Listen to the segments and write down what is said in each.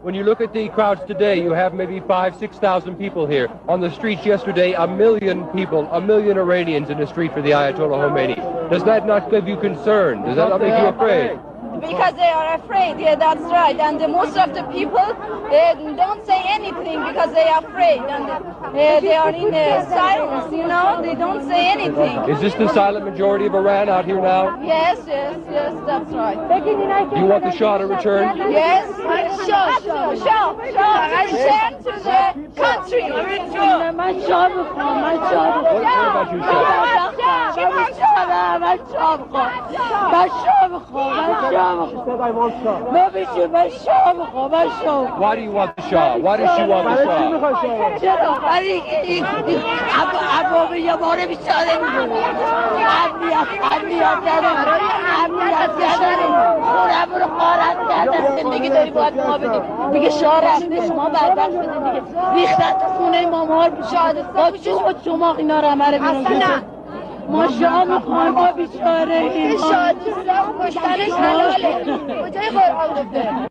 when you look at the crowds today, you have maybe 5,000-6,000 people here. On the streets yesterday, 1 million people, 1 million Iranians in the street for the Ayatollah Khomeini. Does that not give you concern? Does that not make you afraid? Because they are afraid, yeah, that's right. And most of the people don't say anything because they are afraid. And they are in silence, you know, they don't say anything. Is this the silent majority of Iran out here now? Yes, that's right. Do you want the Shah to return? Yes, Shah, return to the country. What about you, Shah? Why do you want the Shah? Why does she want the Shah? ما شاه میخوایم ما بیچاره ایم کشتنش حلاله کجای قرآن گفته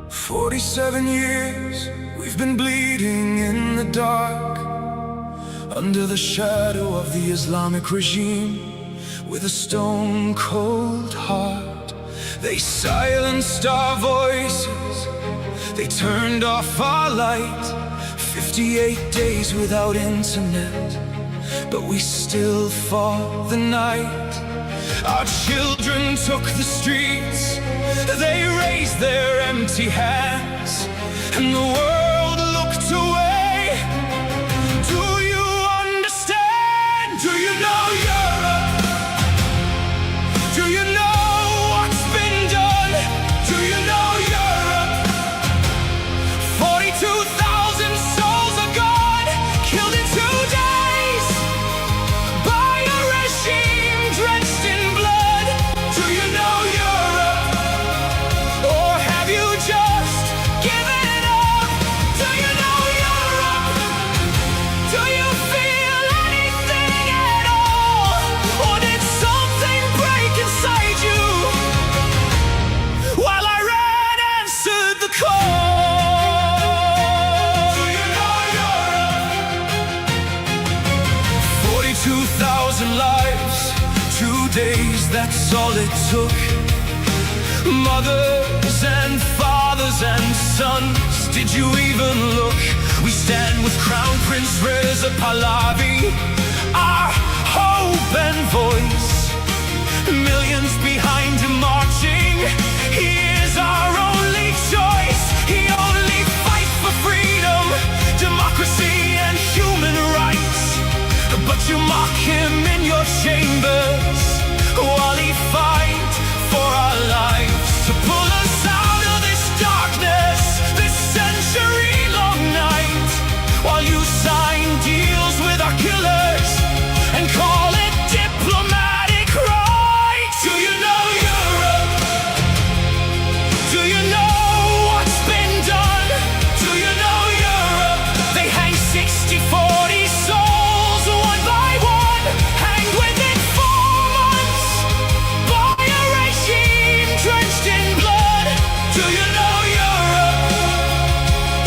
47 years we've been bleeding in the dark, under the shadow of the Islamic regime, with a stone-cold heart. They silenced our voices, they turned off our light. 58 days without internet, but we still fought the night. Our children took the streets, they raised their empty hands, and the world looked away. Do you understand? Do you know Europe? Do you know what's been done? Do you know Europe? 42,000 souls are gone, killed in 2 days by a regime drenched in blood. Do you know Europe? Or have you just given up? Do you know Europe? Do you feel anything at all? Or did something break inside you while Iran answered the call? Do you know Europe? 42,000 lives, 2 days, that's all it took. Mothers and fathers and sons, did you even look? We stand with Crown Prince Reza Pahlavi, our hope and voice. Millions behind him marching, he is our only choice. He only fights for freedom, democracy and human rights. But you mock him in your chambers while he fights for our lives, to pull us out of this darkness, this century-long night, while you sign deals with our killers and call it diplomatic right. Do you know Europe? Do you know what's been done? Do you know Europe? They hang 60-40 souls one by one, hanged within 4 months by a regime drenched in blood. Do you know Europe?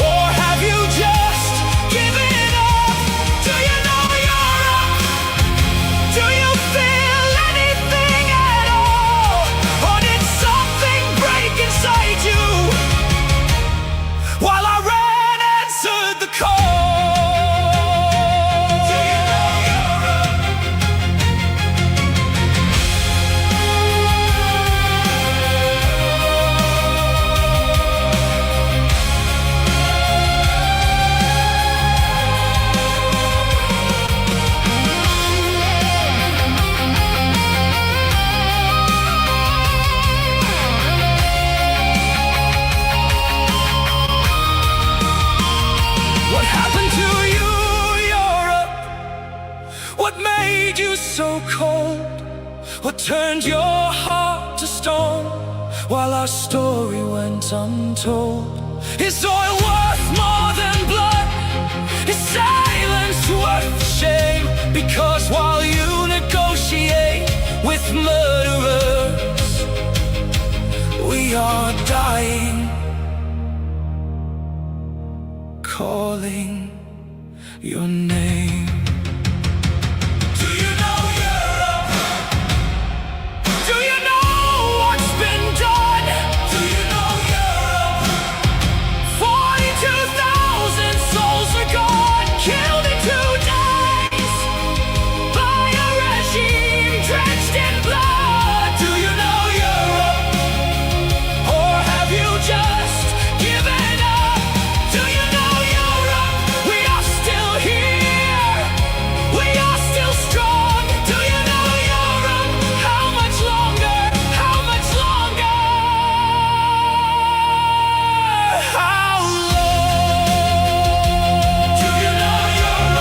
Or have you just given up? Do you know Europe? Do you feel anything at all? Or did something break inside you while Iran answered the call? Do you know Europe? What happened to you, Europe? What made you so cold? What turned your heart to stone? while our story went untold. Is oil worth more than blood? Is silence worth the shame? Because while you negotiate with murderers, we are dying, calling your name. Do you know Europe? Do you know what's been done? Do you know Europe? 42,000 souls are gone, killed in 2 days by a regime drenched in blood. Do you know Europe? Or have you just given up? Do you know Europe? We are still here. We are still strong. Do you know Europe? How much longer? How much longer? How long? Do you know Europe?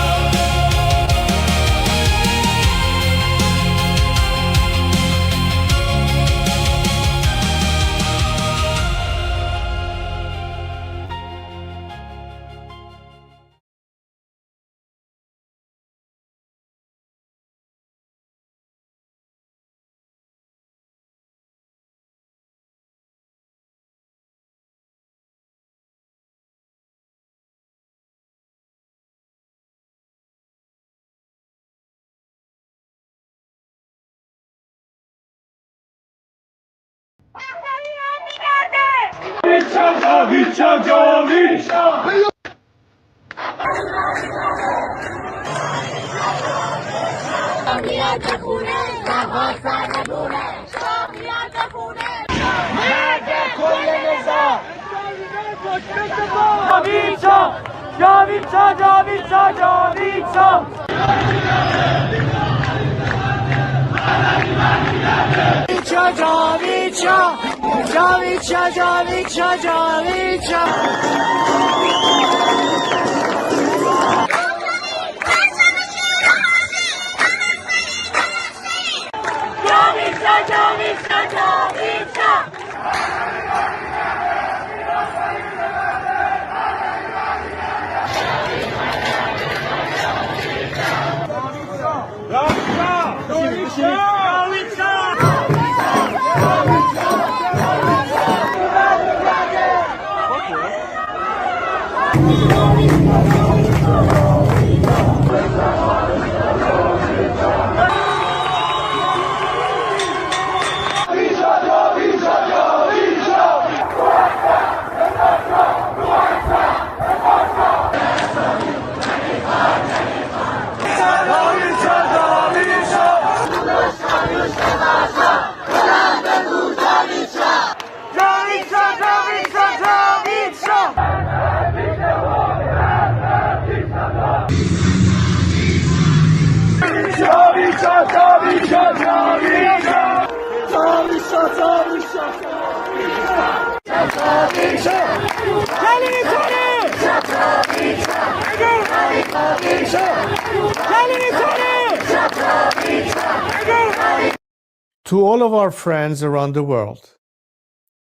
To all of our friends around the world,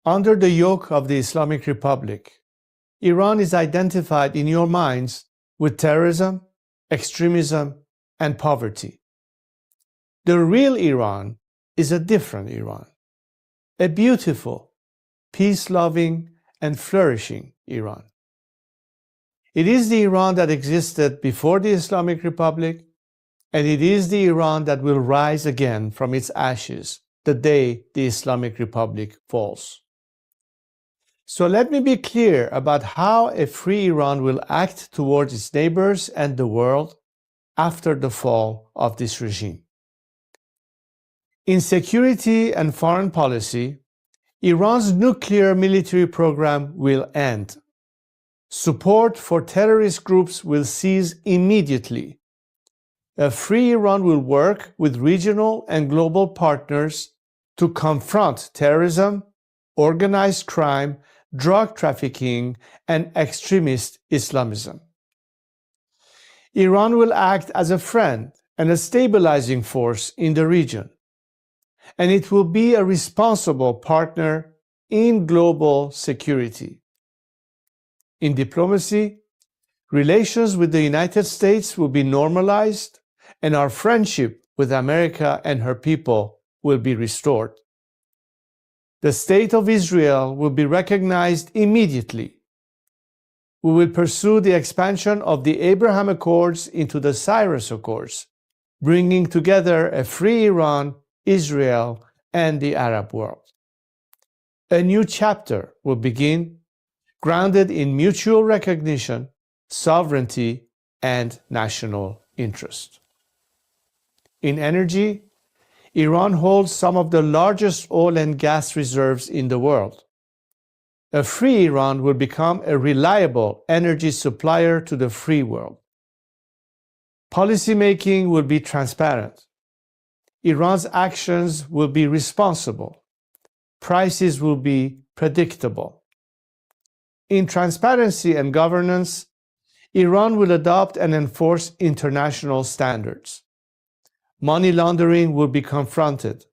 under the yoke of the Islamic Republic, Iran is identified in your minds with terrorism, extremism, and poverty. The real Iran is a different Iran, a beautiful, peace-loving, and flourishing Iran. It is the Iran that existed before the Islamic Republic, and it is the Iran that will rise again from its ashes the day the Islamic Republic falls. So let me be clear about how a free Iran will act towards its neighbors and the world after the fall of this regime. In security and foreign policy, Iran's nuclear military program will end. Support for terrorist groups will cease immediately. A free Iran will work with regional and global partners to confront terrorism, organized crime, drug trafficking, and extremist Islamism. Iran will act as a friend and a stabilizing force in the region, and it will be a responsible partner in global security. In diplomacy, relations with the United States will be normalized, and our friendship with America and her people will be restored. The State of Israel will be recognized immediately. We will pursue the expansion of the Abraham Accords into the Cyrus Accords, bringing together a free Iran, Israel, and the Arab world. A new chapter will begin, grounded in mutual recognition, sovereignty, and national interest. In energy, Iran holds some of the largest oil and gas reserves in the world. A free Iran will become a reliable energy supplier to the free world. Policymaking will be transparent. Iran's actions will be responsible. Prices will be predictable. In transparency and governance, Iran will adopt and enforce international standards. Money laundering will be confronted.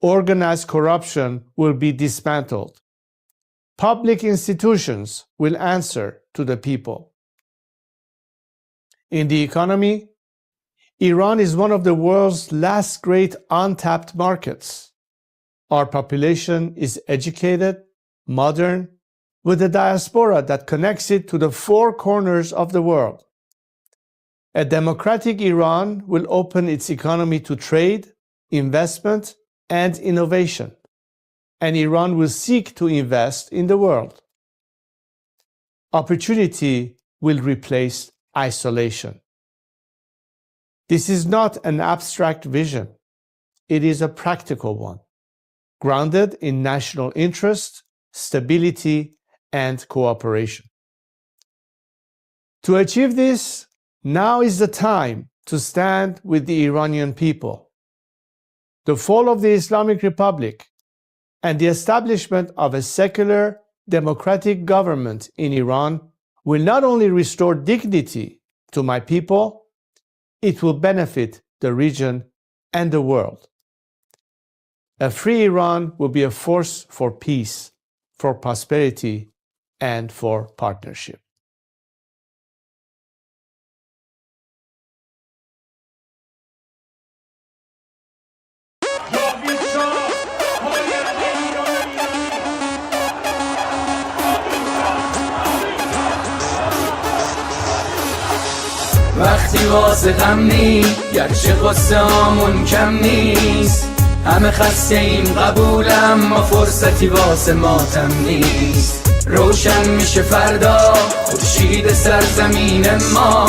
Organized corruption will be dismantled. Public institutions will answer to the people. In the economy, Iran is one of the world's last great untapped markets. Our population is educated, modern, with a diaspora that connects it to the four corners of the world. A democratic Iran will open its economy to trade, investment, and innovation, and Iran will seek to invest in the world. Opportunity will replace isolation. This is not an abstract vision. It is a practical one, grounded in national interest, stability, and cooperation. To achieve this, now is the time to stand with the Iranian people. The fall of the Islamic Republic and the establishment of a secular, democratic government in Iran will not only restore dignity to my people, it will benefit the region and the world. A free Iran will be a force for peace, for prosperity, and for partnership. وقتی واسه غم نی گرچه قصه هامون کم نیست همه خسته ایم قبولم ما فرصتی واسه ماتم نیست روشن میشه فردا خورشید سرزمین ما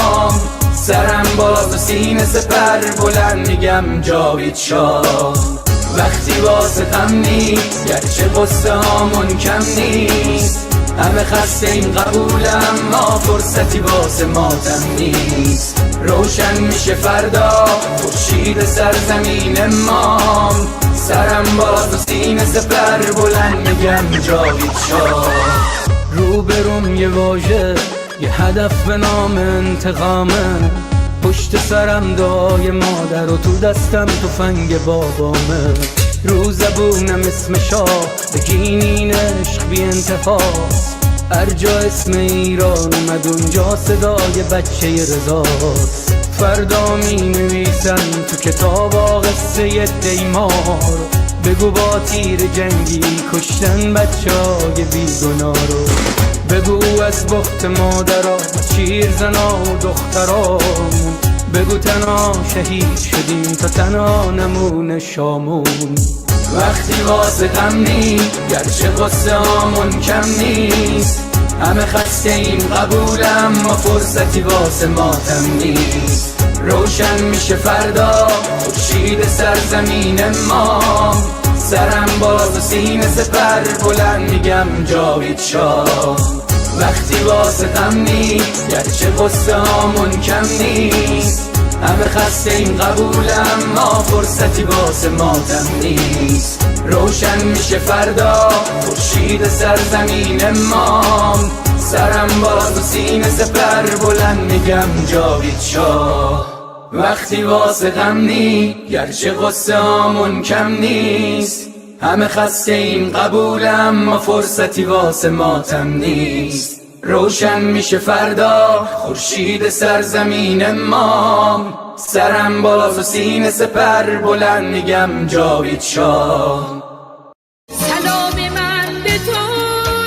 سرم باز و سینه سپر بلند میگم جاوید شاه وقتی واسه غم نی گرچه قصه هامون کم نیست همه خسته این قبولم ما فرصتی واسه ماتم نیست روشن میشه فردا خورشید سرزمین ما سرم باز و سینه سپر بلند میگم جاوید شاه روبروم یه واژه یه هدف به نام انتقامه پشت سرم دعای مادر و تو دستم تفنگ بابامه رو زبونم اسم شاه بگینین عشق بی انتفاست هر جا اسم ایران اومد اونجا صدای بچه رضاست فردا می نویسن تو کتاب قصه دیمار بگو با تیر جنگی کشتن بچه های بیگناه رو بگو از بخت مادرها شیر زنا و دخترامون بگو تنها شهید شدیم تا تنها نمونه شامون وقتی واسه غم نی گرچه قصه هامون کم نیست همه خسته ایم قبولم ما فرصتی واسه ماتم نیست روشن میشه فردا خورشید سرزمین ما سرم باز و سینه سپر بلند میگم جاوید شاه وقتی واسه غم نی گرچه قصه هامون کم نیست همه خسته این قبولم ما فرصتی واسه ماتم نیست روشن میشه فردا خورشید سرزمین ما سرم باز و سینه سپر بلند میگم جاوید شاه وقتی واسه غم نی گرچه قصه هامون کم نیست همه خسته این قبولم ما فرصتی واسه ماتم نیست روشن میشه فردا خورشید سرزمین ما سرم بالا و سینه سپر بلند میگم جاوید شاه سلام من به تو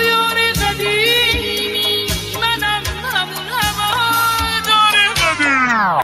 یار قدیمی منم همون هوادار قدیم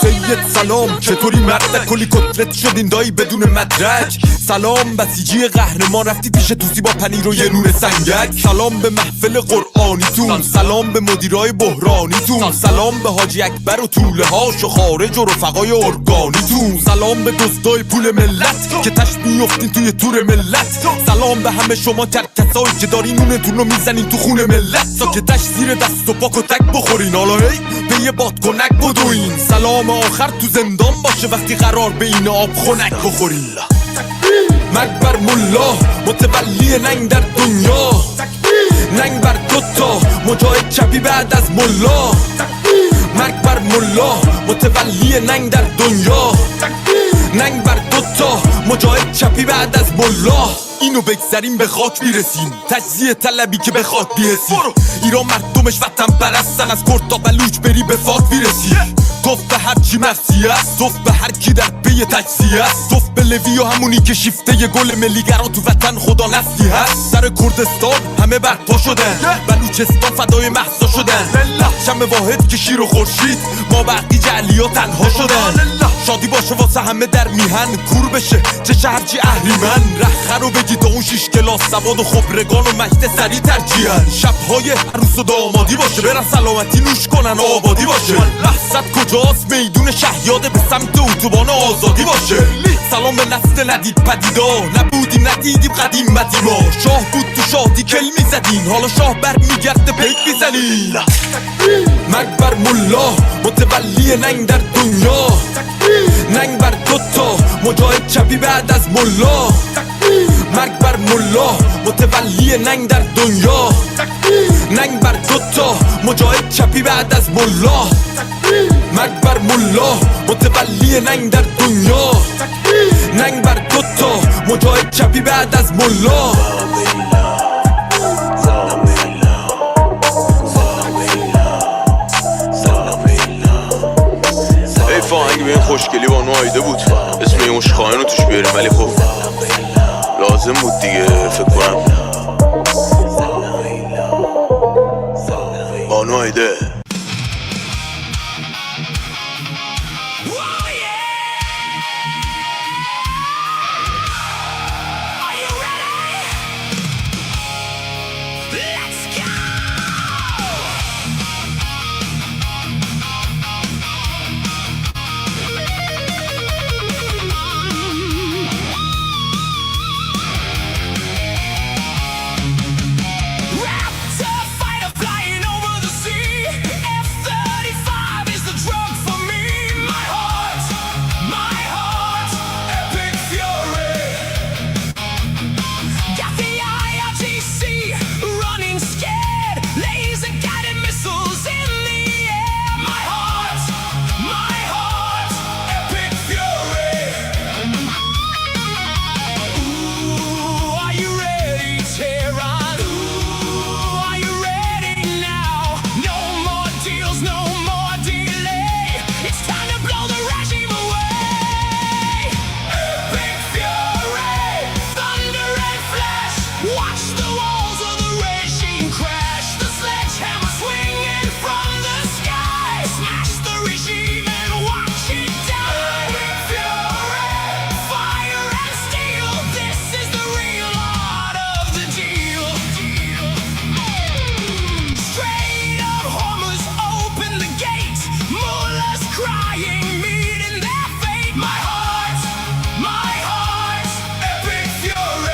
سید سلام چطوری مرد کلی کتلت شدین دایی بدون مدرک سلام بسیجی قهرمان رفتی پیش توسی با پنیر و یه نون سنگک سلام به محفل قرآنیتون سلام به مدیرای بحرانیتون سلام به حاجی اکبر و طوله هاش و خارج و رفقای ارگانیتون سلام به دزدای پول ملت که تش میفتین توی تور ملت سلام به همه شما کرکسایی که دارین نونتون رو میزنین تو خون ملت ساکتش زیر دست و پاک و تک بخورین حالا هی به یه بادکنک بدوین سلام آخر تو زندان باشه وقتی قرار به این آب خنک بخورین مرگ بر ملا متولی ننگ در دنیا ننگ بر دوتا مجاهد چپی بعد از ملا مرگ بر ملا متولی ننگ در دنیا ننگ بر دوتا مجاهد چپی بعد از ملا اینو بگذریم به خاک میرسیم تجزیه طلبی که به خاک بیرسیم ایران مردمش وطن پرستن از کرد تا بلوچ بری به فاک میرسی توف به هر چی مرسی است توف به هر کی در پی تجزیه است توف به لوی و همونی که شیفته ی گل ملیگرا تو وطن خدا نفسی هست سر کردستان همه برپا شدن بلوچستان فدای مهسا شدن شمع واحد که شیر و خورشید ما بقی جعلیا تنها شدن شادی باشه واسه همه در میهن کور بشه چه شهر چی اهریمن رخ رو بگی تا اون 6 کلاس سواد و خبرگان و مجد سری ترجیحن شبهای عروس و دامادی باشه برن سلامتی نوش کنن و آبادی باشه مقصد کجاست میدون شهیاده به سمت اتوبان آزادی باشه سلام به نسل ندید پدیدا نبودیم ندیدیم قدیم مدیما شاه بود تو شادی کل میزدین حالا شاه بر میگرده پیک میزنین مرگ بر ملا متولی ننگ در دنیا ننگ بر دوتا مجاهد چپی بعد از ملا مرگ بر ملا متولی ننگ در دنیا ننگ بر دوتا مجاهد چپی بعد از ملا مرگ بر ملا متولی ننگ در دنیا ننگ بر دوتا مجاهد چپی بعد از ملا آهنگ به این خوشگلی با نوایده بود اسم این عشقانه رو توش بیاریم ولی خب لازم بود دیگه فکر کنم با نوایده My heart, epic fury.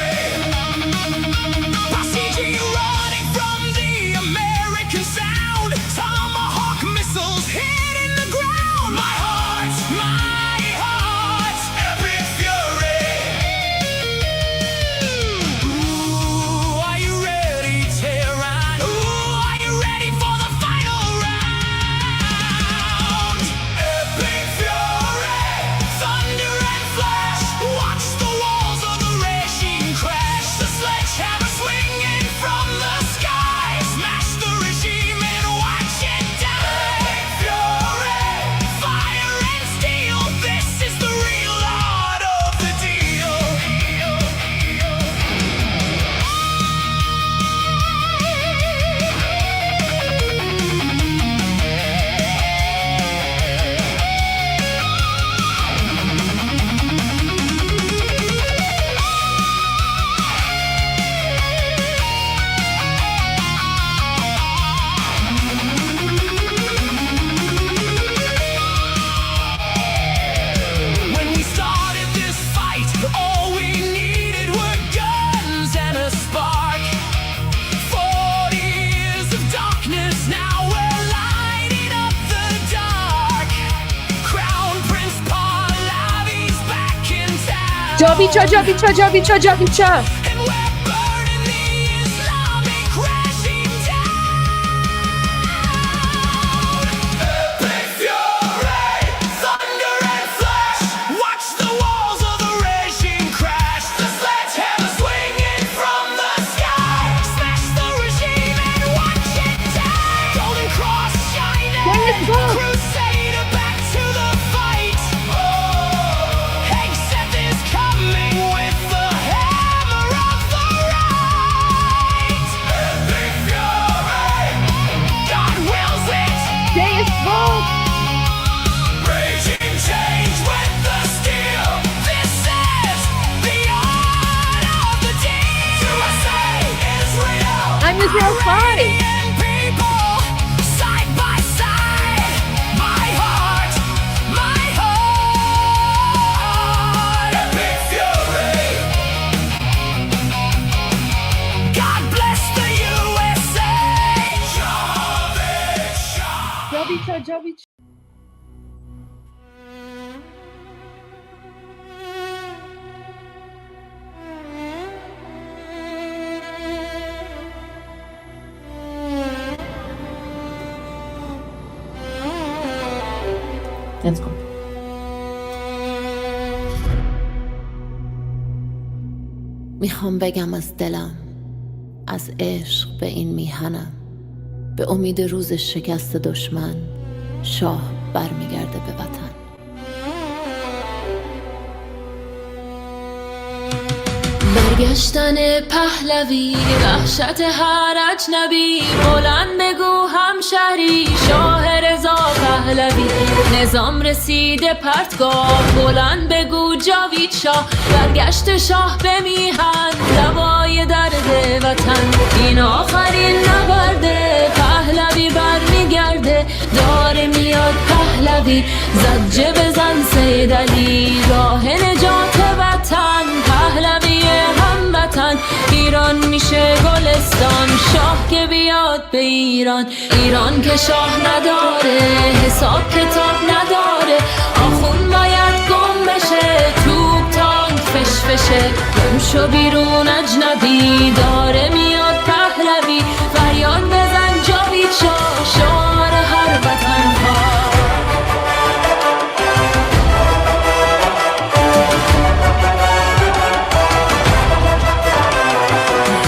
جابیچا جابیچا جابیچا جابیچا. I'm Israel 5. Jovic. Let's go. میخوام بگم از دلم، از عشق به این میهنم، به امید روز شکست دشمن شاه برمیگرده به وطن. برگشتن پهلوی، وحشت هر اجنبی، بلند بگو همشهری شاه رضا پهلوی. نظام رسیده پرتگاه، بلند بگو جاوید شاه. برگشت شاه به میهن، دوای درد وطن. این آخرین نبرده، پهلوی برمیگرده. داره میاد پهلوی، زجه بزن سید علی. راه نجات وطن، پهلوی هموطن. ایران میشه گلستان، شاه که بیاد به ایران. ایران که شاه نداره، حساب کتاب نداره. آخون باید گم بشه، توپ تانک فشفشه. گم شو بیرون اجنبی، داره میاد پهلوی. فریاد بزن جاوید شاه، شعار هر وطن ها.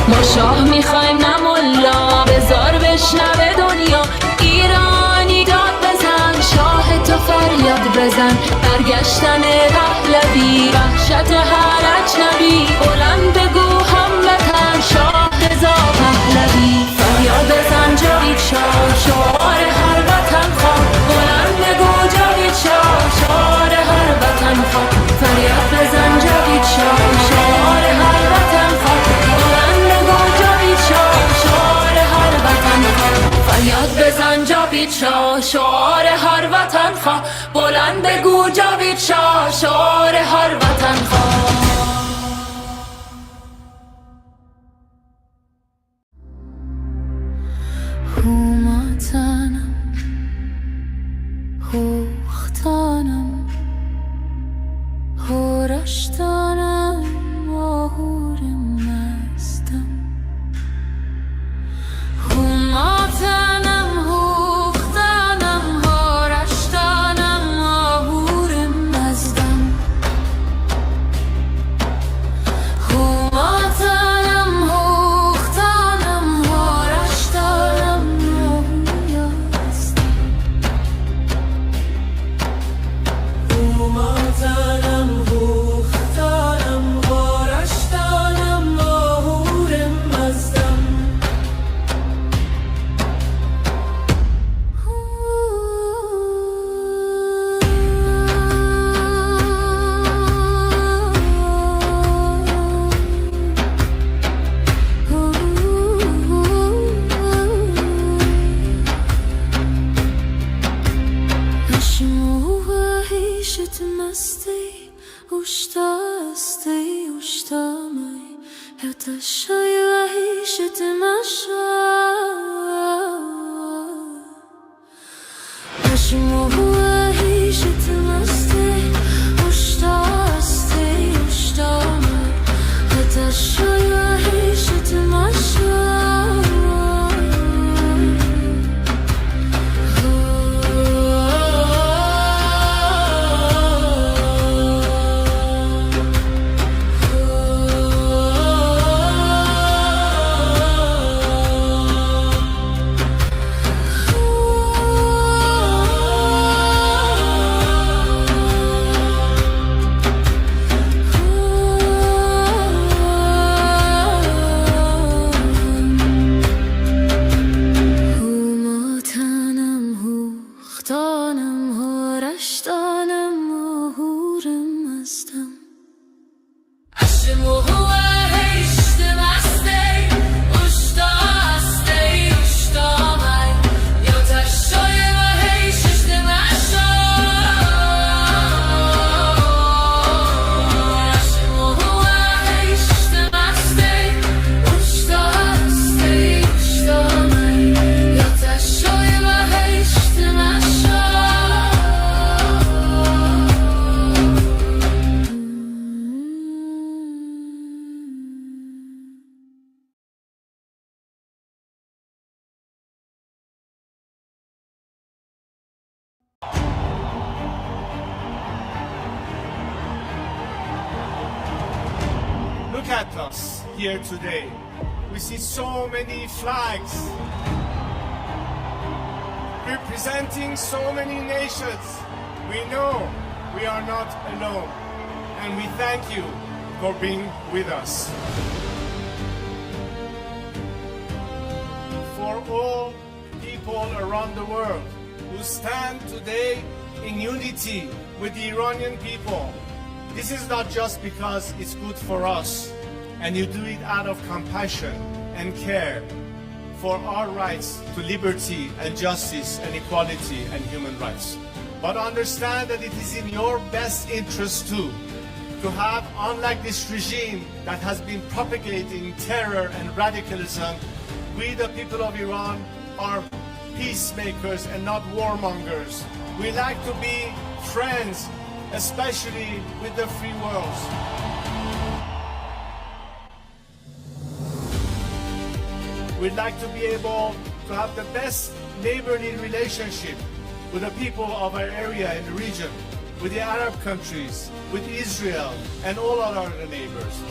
ما شاه میخوایم نه ملا، بزار بشنوه دنیا. ایرانی داد بزن، شاه تو فریاد بزن. برگشتن پهلوی، وحشت هر اجنبی. بلند بگو هموطن، شاه رضا پهلوی. فریاد بزن جاوید شاه، شعار هر وطن خواه. بلند بگو جاوید شاه، شعار هر وطن خواه. فریاد بزن جاوید شاه، شعار هر وطن خواه. بلند بگو جاوید شاه، شعار هر وطن خواه. فریاد بزن جاوید شاه، شعار هر وطن خواه. بلند بگو جاوید شاه، شعار هر وطن خواه. هوماتنم، هوختانم، هورشتانم، آهور مستم. هوماتنم، هوختانم، هورشتانم، آهور مستم. هوماتنم، هوختانم، هورشتانم، آهور مستم. هوماتنم، هوختانم، هورشتانم، آهور مستم. at us here today. We see so many flags representing so many nations. We know we are not alone, and we thank you for being with us. For all people around the world who stand today in unity with the Iranian people, this is not just because it's good for us, and you do it out of compassion and care for our rights to liberty and justice and equality and human rights. But understand that it is in your best interest too, to have, unlike this regime that has been propagating terror and radicalism, we the people of Iran are peacemakers and not warmongers. We like to be friends, especially with the free worlds. We'd like to be able to have the best neighborly relationship with the people of our area in the region, with the Arab countries, with Israel, and all our other neighbors.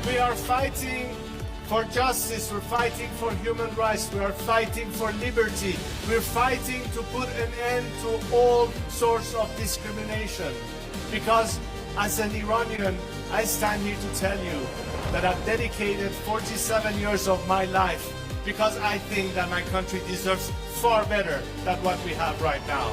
We are fighting for justice, we're fighting for human rights, we are fighting for liberty, we're fighting to put an end to all sorts of discrimination. Because as an Iranian, I stand here to tell you that I've dedicated 47 years of my life because I think that my country deserves far better than what we have right now.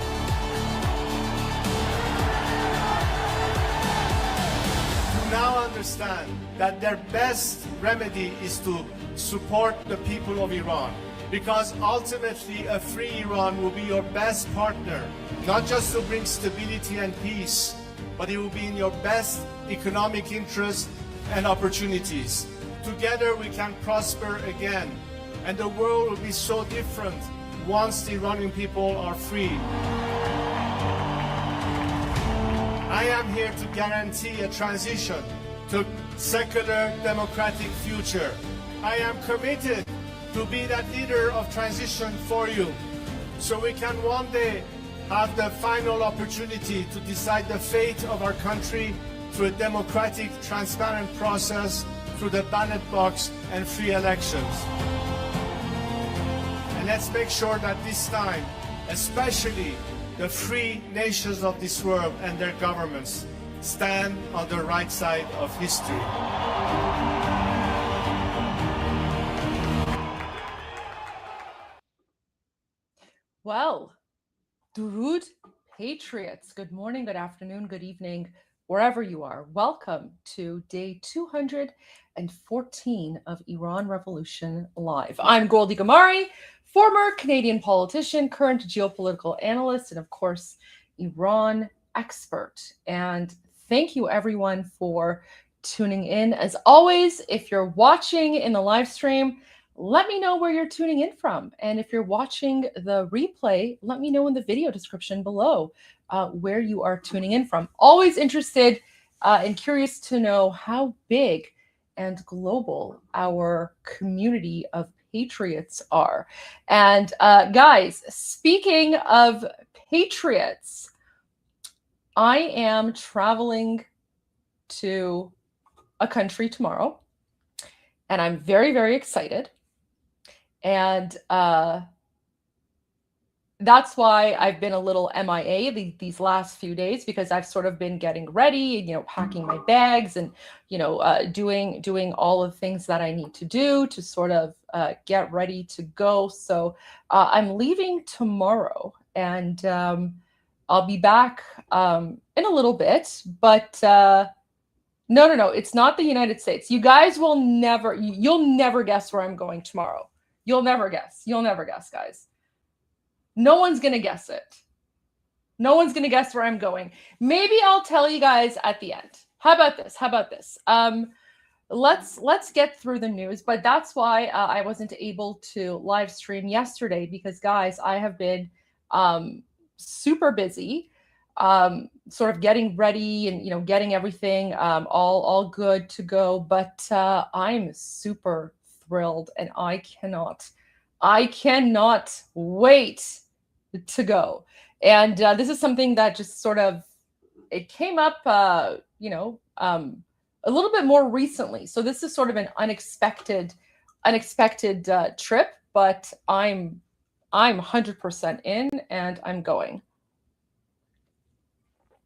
To now understand that their best remedy is to support the people of Iran, because ultimately a free Iran will be your best partner, not just to bring stability and peace, but it will be in your best economic interest and opportunities. Together we can prosper again, and the world will be so different once the Iranian people are free. I am here to guarantee a transition to secular democratic future. I am committed to be that leader of transition for you, so we can one day have the final opportunity to decide the fate of our country through a democratic, transparent process, through the ballot box and free elections. And let's make sure that this time, especially the free nations of this world and their governments, stand on the right side of history. Well, Durud Patriots, good morning, good afternoon, good evening, wherever you are. Welcome to day 214 of Iran Revolution Live. I'm Goldie Ghamari, former Canadian politician, current geopolitical analyst, and of course, Iran expert. And thank you everyone for tuning in. As always, if you're watching in the live stream, let me know where you're tuning in from. And if you're watching the replay, let me know in the video description below where you are tuning in from. Always interested and curious to know how big and global our community of patriots are. And guys, speaking of patriots, I am traveling to a country tomorrow, and I'm very, very excited. And that's why I've been a little MIA these last few days, because I've sort of been getting ready, packing my bags and, doing all of the things that I need to do to sort of get ready to go. So I'm leaving tomorrow, and I'll be back in a little bit, but no, it's not the United States. You guys you'll never guess where I'm going tomorrow. You'll never guess, guys. No one's going to guess it. No one's going to guess where I'm going. Maybe I'll tell you guys at the end. How about this? Let's get through the news, but that's why I wasn't able to live stream yesterday, because guys, I have been super busy, sort of getting ready and, getting everything all good to go. But I'm super thrilled, and I cannot wait to go. And this is something that just sort of, it came up a little bit more recently. So this is sort of an unexpected trip, but I'm 100% in and I'm going.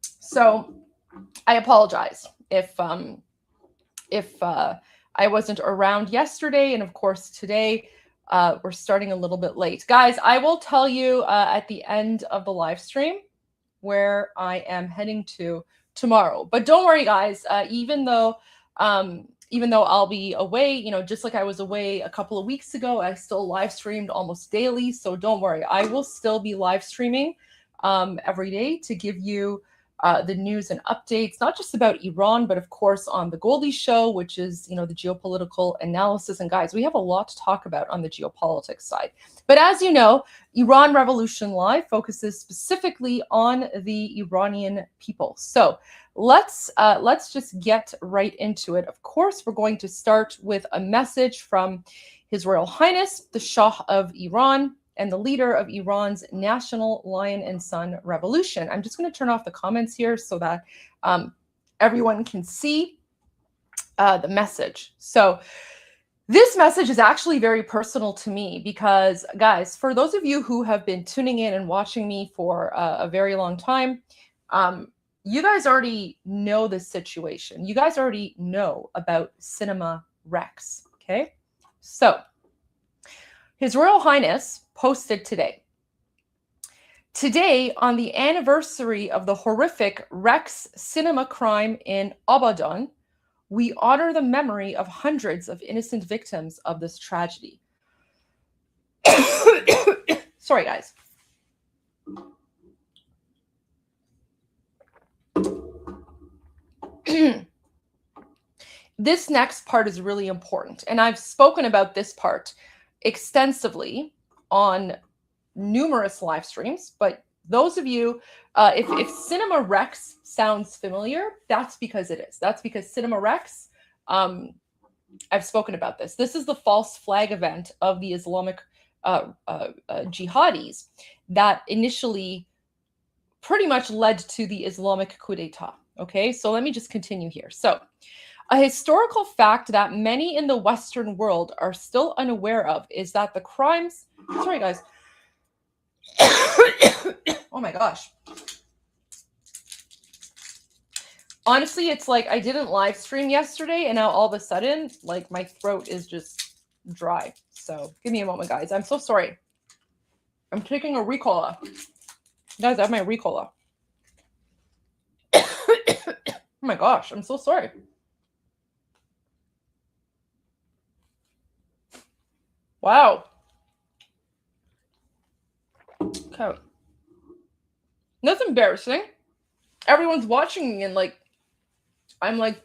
So I apologize if I wasn't around yesterday, and of course today we're starting a little bit late. Guys, I will tell you at the end of the live stream where I am heading to tomorrow. But don't worry, guys, even though I'll be away, just like I was away a couple of weeks ago, I still live streamed almost daily. So don't worry, I will still be live streaming every day to give you the news and updates, not just about Iran, but of course on the Goldie show, which is, the geopolitical analysis. And guys, we have a lot to talk about on the geopolitics side. But as you know, Iran Revolution Live focuses specifically on the Iranian people. So let's just get right into it. Of course, we're going to start with a message from His Royal Highness, the Shah of Iran, and the leader of Iran's National Lion and Sun Revolution. I'm just going to turn off the comments here so that everyone can see the message. So this message is actually very personal to me because, guys, for those of you who have been tuning in and watching me for a very long time, you guys already know this situation. You guys already know about Cinema Rex, okay? So His Royal Highness posted today. Today, on the anniversary of the horrific Rex cinema crime in Abadan, we honor the memory of hundreds of innocent victims of this tragedy. Sorry, guys. This next part is really important, and I've spoken about this part extensively on numerous live streams, but those of you, if Cinema Rex sounds familiar, that's because it is. That's because Cinema Rex, I've spoken about this. This is the false flag event of the Islamic jihadis that initially pretty much led to the Islamic coup d'etat. Okay, so let me just continue here. So a historical fact that many in the Western world are still unaware of is that the crimes... Sorry, guys. Oh my gosh. Honestly, it's like I didn't live stream yesterday, and now all of a sudden, like, my throat is just dry. So give me a moment, guys. I'm so sorry. I'm taking a Ricola. Guys, I have my Ricola. Oh my gosh, I'm so sorry. Wow. Okay. That's embarrassing. Everyone's watching me and I'm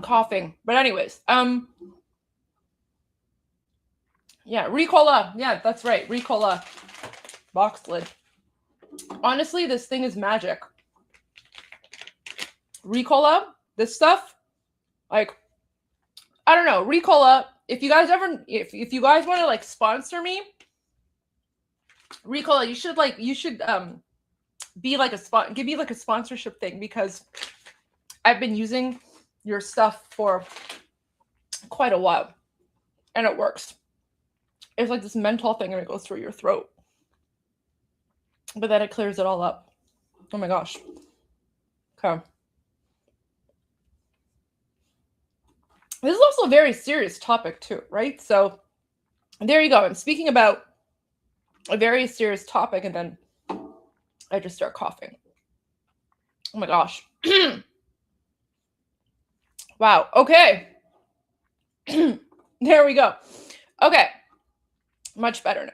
coughing. But anyways, yeah, Ricola. Yeah, that's right. Ricola box lid. Honestly, this thing is magic. Ricola, this stuff, I don't know, Ricola. If you guys ever, if you guys want to sponsor me, Ricola, you should be give me a sponsorship thing, because I've been using your stuff for quite a while and it works. It's like this menthol thing and it goes through your throat, but then it clears it all up. Oh my gosh. Okay. This is also a very serious topic too, right? So there you go. I'm speaking about a very serious topic and then I just start coughing. Oh my gosh. Wow. Okay. There we go. Okay. Much better now.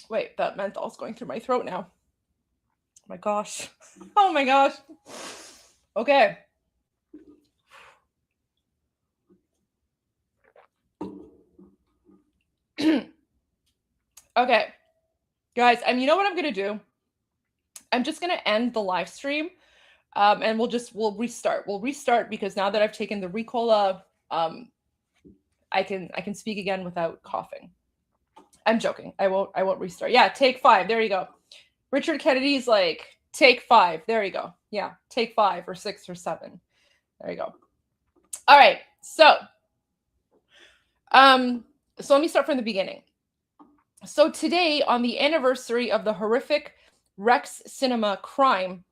Wait, that menthol's going through my throat now. Oh my gosh. Oh my gosh. Okay. Okay, guys, you know what I'm gonna do? I'm just gonna end the live stream, and we'll restart. We'll restart because now that I've taken the Ricola, I can speak again without coughing. I'm joking. I won't restart. Yeah, take 5. There you go. Richard Kennedy's like, Take 5. There you go. Yeah, take 5 or 6 or 7. There you go. All right. So let me start from the beginning. So today, on the anniversary of the horrific Rex Cinema crime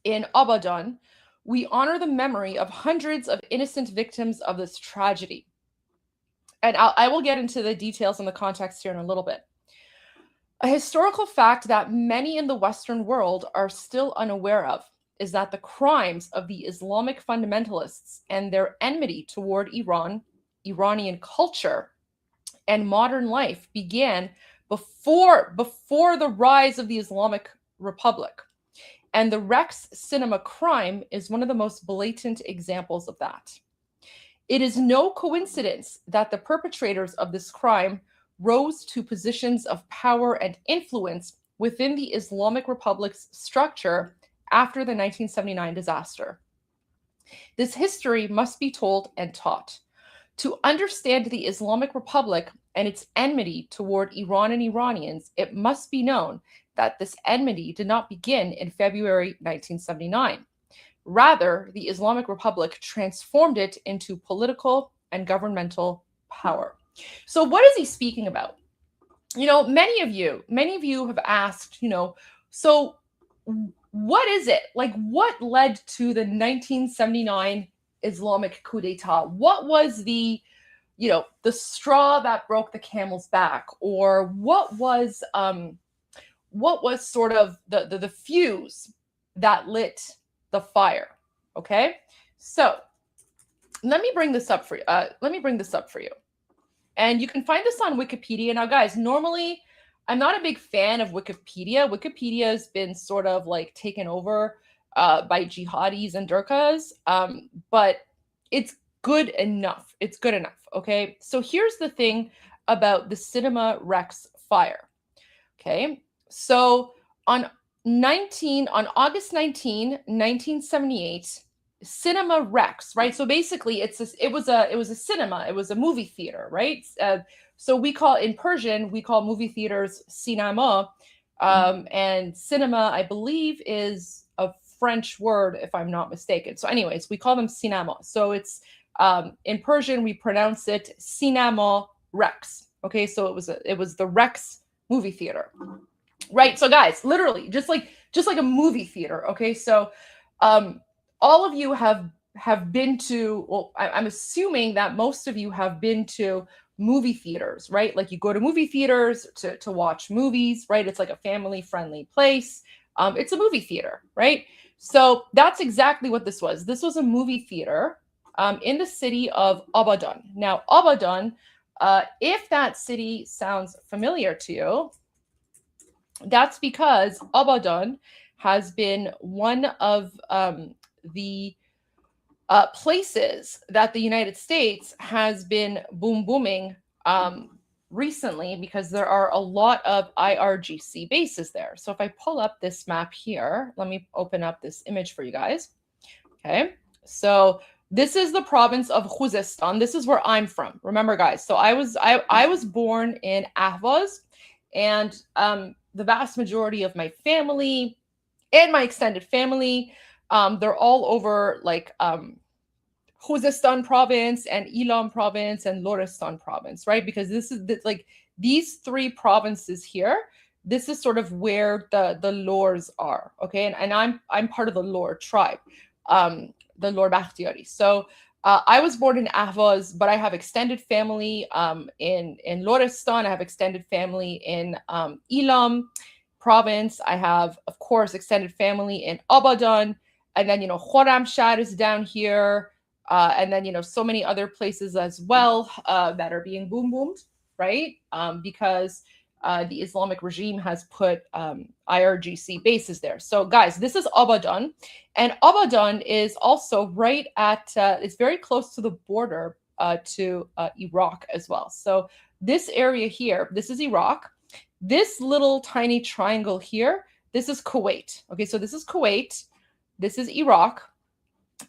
in Abadan, we honor the memory of hundreds of innocent victims of this tragedy. And I will get into the details and the context here in a little bit. A historical fact that many in the Western world are still unaware of is that the crimes of the Islamic fundamentalists and their enmity toward Iran, Iranian culture, and modern life began before the rise of the Islamic Republic. And the Rex Cinema crime is one of the most blatant examples of that. It is no coincidence that the perpetrators of this crime rose to positions of power and influence within the Islamic Republic's structure after the 1979 disaster. This history must be told and taught. To understand the Islamic Republic and its enmity toward Iran and Iranians, it must be known that this enmity did not begin in February 1979. Rather, the Islamic Republic transformed it into political and governmental power. So what is he speaking about? You know, many of you have asked, so what is it? Like, what led to the 1979 Islamic coup d'etat? What was the straw that broke the camel's back? Or what was sort of the fuse that lit the fire? Okay, so let me bring this up for you. And you can find this on Wikipedia. Now, guys, normally I'm not a big fan of Wikipedia. Wikipedia has been sort of like taken over by jihadis and Durkas, but it's good enough. It's good enough, okay? So here's the thing about the Cinema Rex fire, okay? So on August 19, 1978, Cinema Rex, right? So basically, it was a cinema. It was a movie theater, right? So in Persian, we call movie theaters cinema, and cinema, I believe, is a French word, if I'm not mistaken. So anyways, we call them cinema. So it's in Persian, we pronounce it Cinema Rex. Okay, so it was the Rex movie theater, right? So guys, literally, just like a movie theater. Okay, so all of you have been to, well, I'm assuming that most of you have been to movie theaters, right? Like you go to movie theaters to watch movies, right? It's like a family-friendly place. It's a movie theater, right? So that's exactly what this was. This was a movie theater in the city of Abadan. Now, Abadan, if that city sounds familiar to you, that's because Abadan has been one of the places that the United States has been booming recently, because there are a lot of IRGC bases there. So if I pull up this map here, let me open up this image for you guys. Okay, so this is the province of Khuzestan. This is where I'm from. Remember, guys, so I was born in Ahvaz, and the vast majority of my family and my extended family, they're all over like Khuzestan province and Ilam province and Lorestan province, right? Because this is like these three provinces here. This is sort of where the Lors are, okay? And I'm part of the Lor tribe, the Lor Bakhtiari. So I was born in Ahvaz, but I have extended family in Lorestan. I have extended family in Ilam province. I have, of course, extended family in Abadan. And then, Khorramshahr is down here. And then, so many other places as well that are being boomed, right? Because the Islamic regime has put IRGC bases there. So guys, this is Abadan. And Abadan is also right at, it's very close to the border to Iraq as well. So this area here, this is Iraq. This little tiny triangle here, this is Kuwait. Okay, so this is Kuwait. This is Iraq.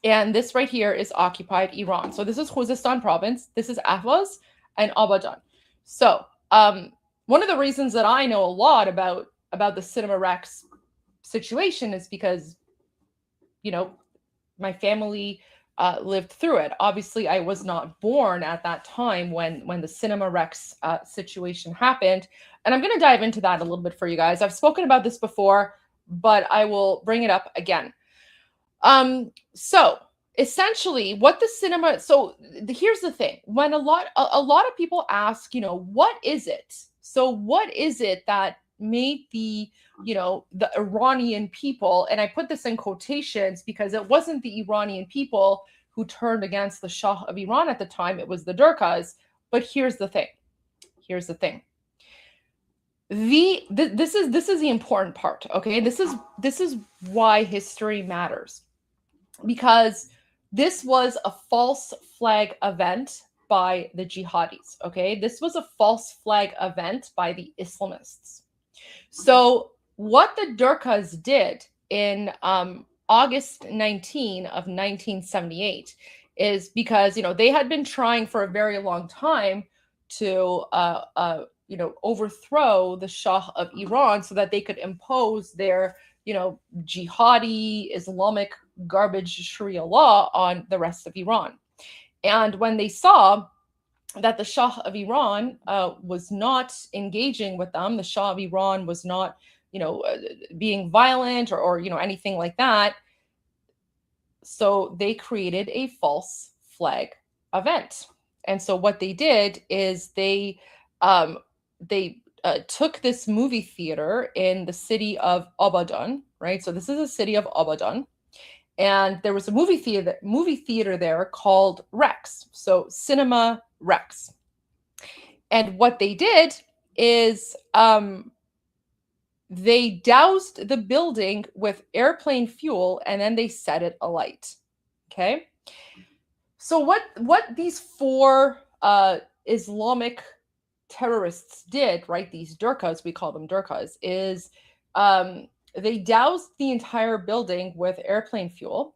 And this right here is occupied Iran. So this is Khuzestan province. This is Ahvaz and Abadan. So one of the reasons that I know a lot about the Cinema Rex situation is because, you know, my family lived through it. Obviously, I was not born at that time when the Cinema Rex situation happened. And I'm going to dive into that a little bit for you guys. I've spoken about this before, but I will bring it up again. So essentially what the cinema, here's the thing. When a lot of people ask, you know, what is it? So what is it that made the, you know, the Iranian people, and I put this in quotations because it wasn't the Iranian people who turned against the Shah of Iran at the time, it was the Durkas. But here's the thing. Here's the thing. This is the important part, okay? This is why history matters. Because this was a false flag event by the jihadis, okay? This was a false flag event by the Islamists. So what the Durkas did in August 19 of 1978 is because, you know, they had been trying for a very long time to, you know, overthrow the Shah of Iran so that they could impose their, you know, jihadi Islamic garbage Sharia law on the rest of Iran. And when they saw that the Shah of Iran was not engaging with them, the Shah of Iran was not, you know, being violent or, you know, anything like that. So they created a false flag event. And so what they did is they took this movie theater in the city of Abadan, right? So this is a city of Abadan. And there was a movie theater there called Rex. So Cinema Rex. And what they did is they doused the building with airplane fuel and then they set it alight. Okay. So what these four Islamic terrorists did, right? These Durkas, we call them Durkas, is they doused the entire building with airplane fuel,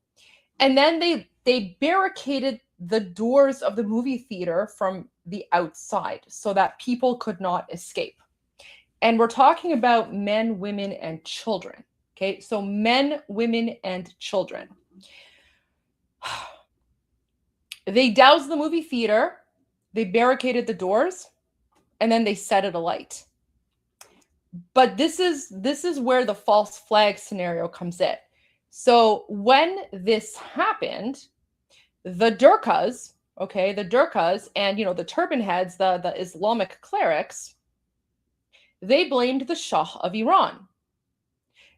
and then they barricaded the doors of the movie theater from the outside so that people could not escape. And we're talking about men, women, and children. Okay, so men, women, and children. They doused the movie theater, they barricaded the doors, and then they set it alight. But this is where the false flag scenario comes in. So when this happened, the Durkas, okay, the Durkas and, you know, the turban heads, the Islamic clerics, they blamed the Shah of Iran.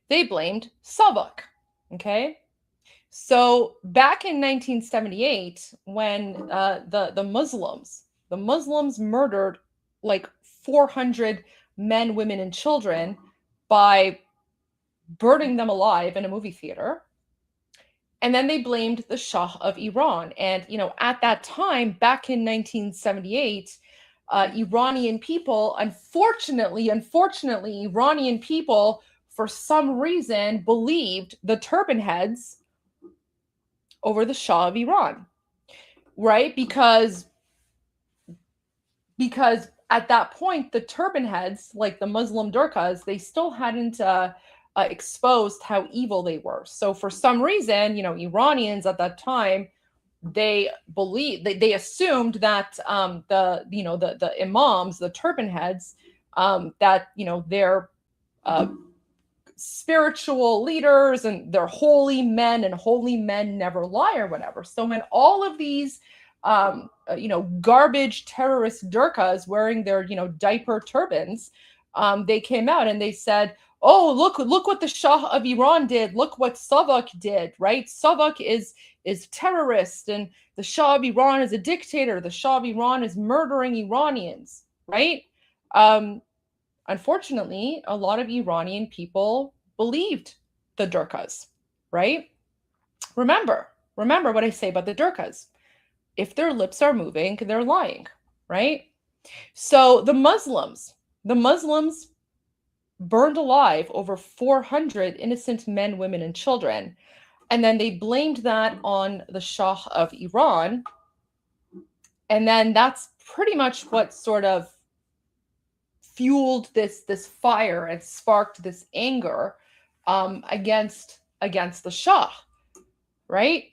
They blamed Savak, okay? So back in 1978, when the Muslims murdered like 400 men, women, and children by burning them alive in a movie theater. And then they blamed the Shah of Iran. And, you know, at that time, back in 1978, Iranian people, unfortunately, Iranian people, for some reason, believed the turban heads over the Shah of Iran, right? Because at that point, the turban heads, like the Muslim Durkas, they still hadn't exposed how evil they were. So for some reason, you know, Iranians at that time, they assumed that the imams, the turban heads, that, you know, they're spiritual leaders and they're holy men, and holy men never lie or whatever. So when all of these you know, garbage terrorist Durkas wearing their, you know, diaper turbans, they came out and they said, oh, look what the Shah of Iran did. Look what Savak did, right? Savak is terrorist, and the Shah of Iran is a dictator. The Shah of Iran is murdering Iranians, right? Unfortunately, a lot of Iranian people believed the Durkas, right? Remember what I say about the Durkas. If their lips are moving, they're lying, right? So the Muslims burned alive over 400 innocent men, women, and children. And then they blamed that on the Shah of Iran. And then that's pretty much what sort of fueled this fire and sparked this anger against the Shah, right?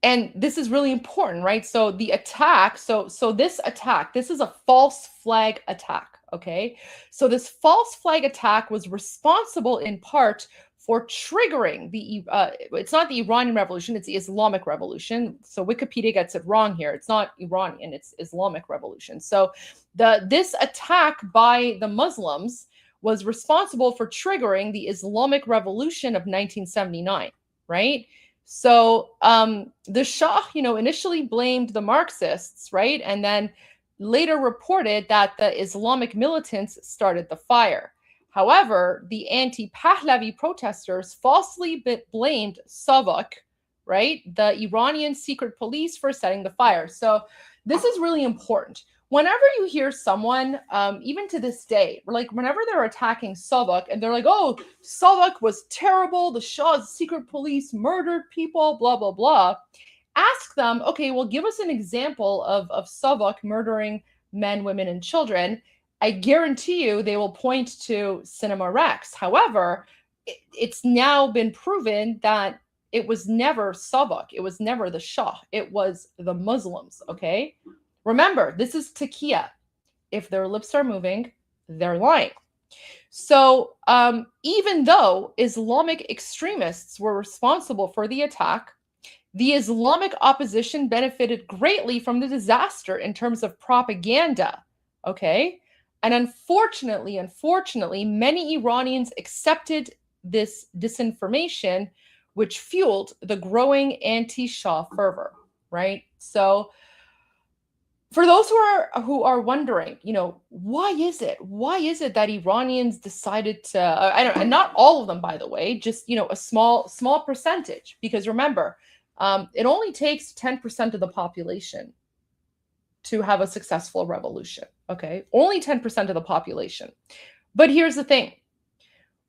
And this is really important, right? So the attack, so this attack, this is a false flag attack, okay? So this false flag attack was responsible in part for triggering the, it's not the Iranian Revolution, it's the Islamic Revolution. So Wikipedia gets it wrong here. It's not Iranian, it's Islamic Revolution. So this attack by the Muslims was responsible for triggering the Islamic Revolution of 1979, right? So the Shah, initially blamed the Marxists, right? And then later reported that the Islamic militants started the fire. However, the anti-Pahlavi protesters falsely blamed Savak, right, the Iranian secret police, for setting the fire. So this is really important. Whenever you hear someone, even to this day, like whenever they're attacking Savak and they're like, oh, Savak was terrible, the Shah's secret police murdered people, blah, blah, blah, ask them, okay, well, give us an example of Savak murdering men, women, and children. I guarantee you they will point to Cinema Rex. However, it's now been proven that it was never Savak. It was never the Shah. It was the Muslims, okay? Remember, this is taqiyya. If their lips are moving, they're lying. So even though Islamic extremists were responsible for the attack, the Islamic opposition benefited greatly from the disaster in terms of propaganda, okay? And unfortunately, many Iranians accepted this disinformation, which fueled the growing anti-Shah fervor, right? So for those who are wondering, why is it that Iranians decided to, and not all of them, by the way, just, a small percentage, because remember, it only takes 10% of the population to have a successful revolution, okay? Only 10% of the population. But here's the thing.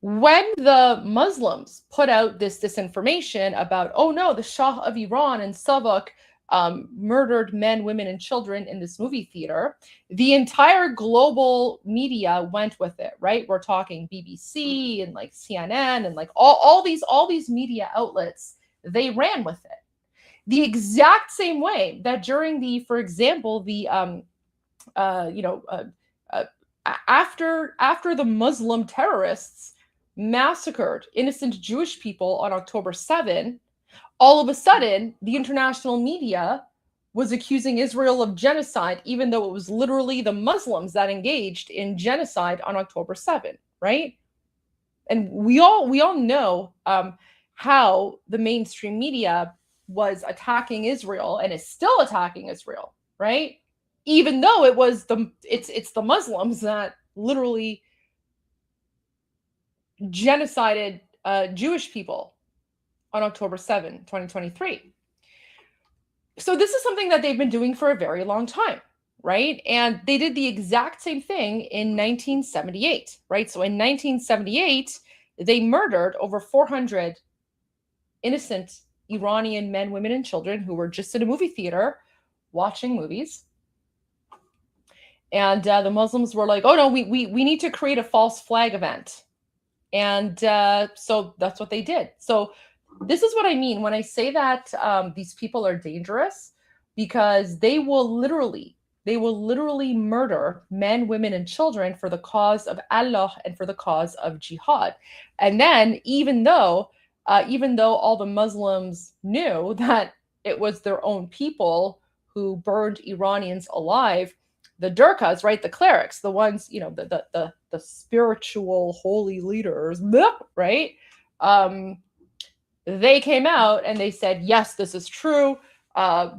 When the Muslims put out this disinformation about, oh no, the Shah of Iran and Savak murdered men, women, and children in this movie theater, the entire global media went with it, right? We're talking BBC and like CNN and like all these media outlets, they ran with it. The exact same way that during the, for example, the after the Muslim terrorists massacred innocent Jewish people on October 7, all of a sudden, the international media was accusing Israel of genocide, even though it was literally the Muslims that engaged in genocide on October 7, right? And we all know how the mainstream media was attacking Israel and is still attacking Israel, right? Even though it was it's the Muslims that literally genocided Jewish people on October 7, 2023. So this is something that they've been doing for a very long time, right? And they did the exact same thing in 1978, right? So in 1978, they murdered over 400 innocent Iranian men, women, and children who were just in a movie theater watching movies. And the Muslims were like, oh no, we need to create a false flag event. And so that's what they did. So this is what I mean when I say that these people are dangerous, because they will literally murder men, women, and children for the cause of Allah and for the cause of jihad. And then even though all the Muslims knew that it was their own people who burned Iranians alive, the Durkas, right, the clerics, the ones, the spiritual holy leaders, right, they came out and they said, yes, this is true.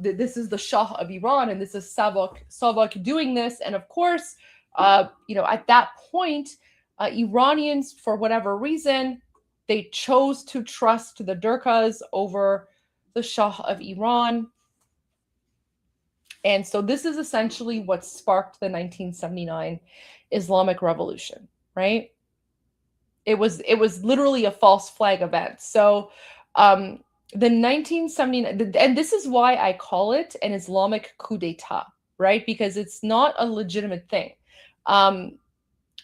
This is the Shah of Iran, and this is Savak doing this. And of course, at that point, Iranians, for whatever reason, they chose to trust the Durkas over the Shah of Iran. And so this is essentially what sparked the 1979 Islamic Revolution, right? It was literally a false flag event. So the 1979, and this is why I call it an Islamic coup d'etat, right? Because it's not a legitimate thing.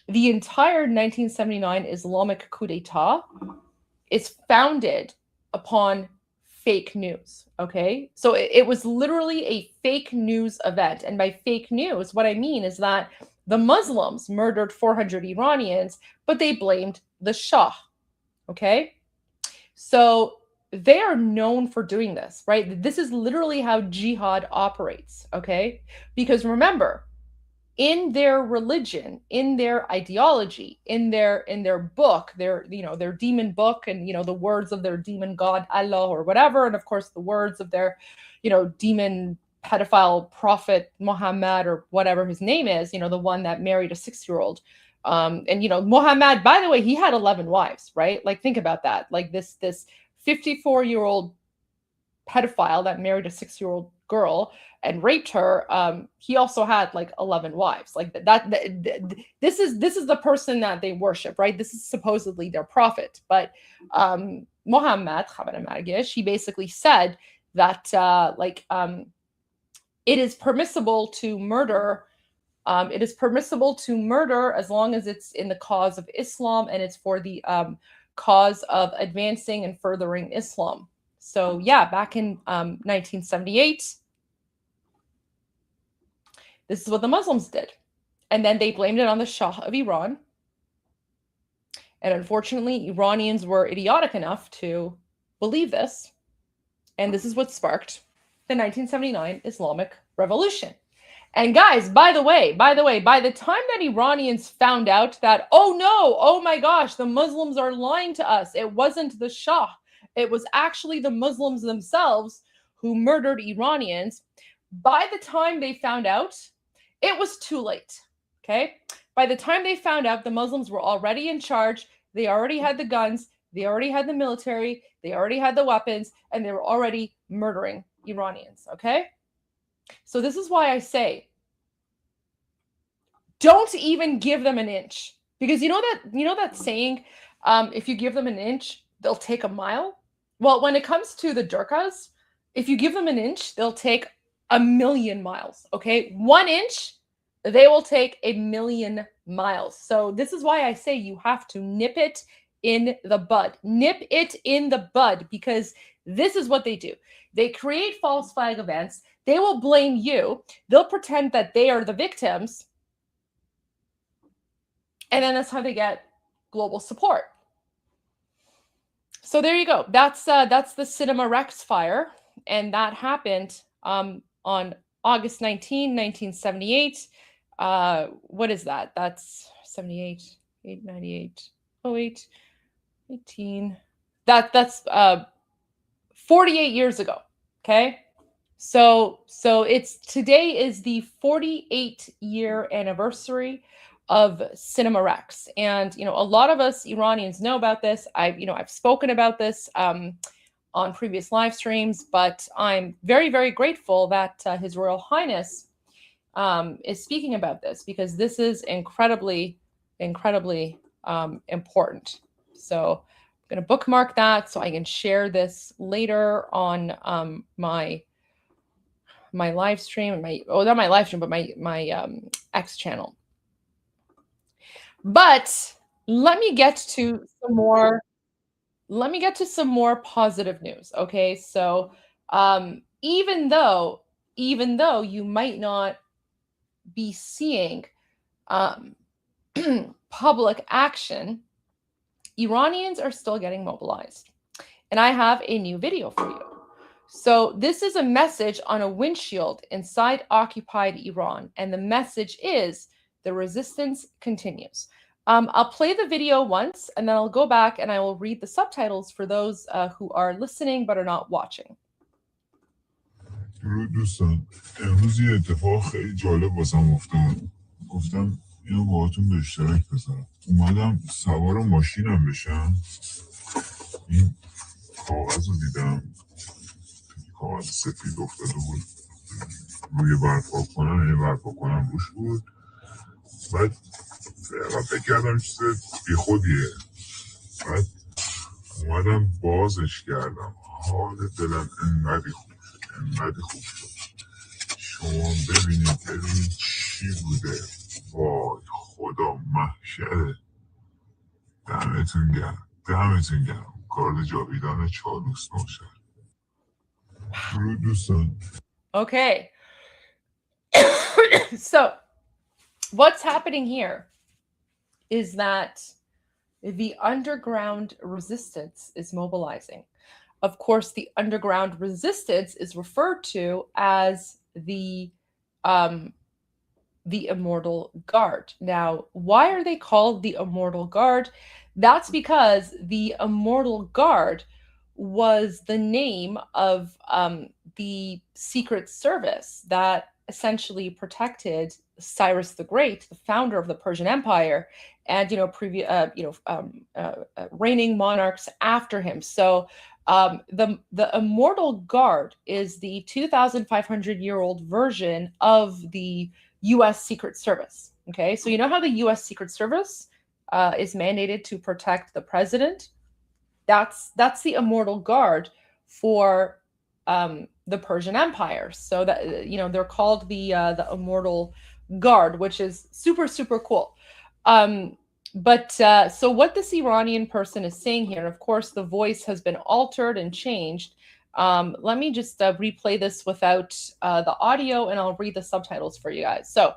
the entire 1979 Islamic coup d'etat is founded upon fake news, okay? So it was literally a fake news event. And by fake news, what I mean is that the Muslims murdered 400 Iranians, but they blamed the Shah, okay? So they are known for doing this, right? This is literally how jihad operates, okay? Because remember, in their religion, in their ideology, in their book, their their demon book, and the words of their demon god Allah or whatever, and of course the words of their demon pedophile prophet Muhammad or whatever his name is, the one that married a 6-year-old. And Muhammad, by the way, he had 11 wives, right? Like, think about that. Like this 54-year-old pedophile that married a 6-year-old girl and raped her, he also had like 11 wives. Like this is the person that they worship, right? This is supposedly their prophet. But Muhammad, he basically said that it is permissible to murder. It is permissible to murder as long as it's in the cause of Islam and it's for the cause of advancing and furthering Islam. So yeah, back in 1978, this is what the Muslims did. And then they blamed it on the Shah of Iran. And unfortunately, Iranians were idiotic enough to believe this. And this is what sparked the 1979 Islamic Revolution. And guys, by the way, by the time that Iranians found out that, oh no, oh my gosh, the Muslims are lying to us, it wasn't the Shah, it was actually the Muslims themselves who murdered Iranians. By the time they found out, it was too late, okay? By the time they found out, the Muslims were already in charge. They already had the guns. They already had the military. They already had the weapons. And they were already murdering Iranians, okay? So this is why I say, don't even give them an inch. Because you know that saying, if you give them an inch, they'll take a mile? Well, when it comes to the Durkas, if you give them an inch, they'll take 1,000,000 miles, okay? 1 inch, they will take 1,000,000 miles. So this is why I say you have to nip it in the bud. Nip it in the bud, because this is what they do. They create false flag events. They will blame you. They'll pretend that they are the victims. And then that's how they get global support. So there you go. That's the Cinema Rex fire. And that happened on August 19, 1978. What is that? That's 78, 8, 98, 08, 18. That's 48 years ago. Okay. So today is the 48-year anniversary of Cinema Rex. And, a lot of us Iranians know about this. I've spoken about this on previous live streams, but I'm very, very grateful that His Royal Highness is speaking about this, because this is incredibly, incredibly important. So I'm going to bookmark that so I can share this later on my live stream, not my live stream, but my X channel. But let me get to some more. Let me get to some more positive news. Okay, so even though you might not be seeing public action, Iranians are still getting mobilized. And I have a new video for you. So this is a message on a windshield inside occupied Iran. And the message is, the resistance continues. I'll play the video once, and then I'll go back and I will read the subtitles for those who are listening but are not watching. درود دوستان، امروز یه اتفاق خیلی جالب واسم افتاد. گفتم اینو باهاتون به اشتراک بذارم. اومدم سوار ماشینم بشم، این کاغذ رو دیدم، کاغذ سفید افتاده بود روی برپا کنم روش بود. بعد فکر کردم چیز بی خودیه. بعد اومدم بازش کردم، حال دلم انقدر خوب شد. شما ببینید چی بوده. وای خدا، بیشتره. دمتون گرم، دمتون گرم. کارد جاویدان چالوس نوشن. درود دوستان. Okay. So what's happening here is that the underground resistance is mobilizing. Of course, the underground resistance is referred to as the Immortal Guard. Now, why are they called the Immortal Guard? That's because the Immortal Guard was the name of the Secret Service that essentially protected Cyrus the Great, the founder of the Persian Empire, and reigning monarchs after him. So the Immortal Guard is the 2,500-year-old version of the U.S. Secret Service. Okay, so you know how the U.S. Secret Service is mandated to protect the president? That's the Immortal Guard for the Persian Empire. So that they're called the Immortal Guard, which is super, super cool. So what this Iranian person is saying here, and of course the voice has been altered and changed. Let me just replay this without the audio, and I'll read the subtitles for you guys. So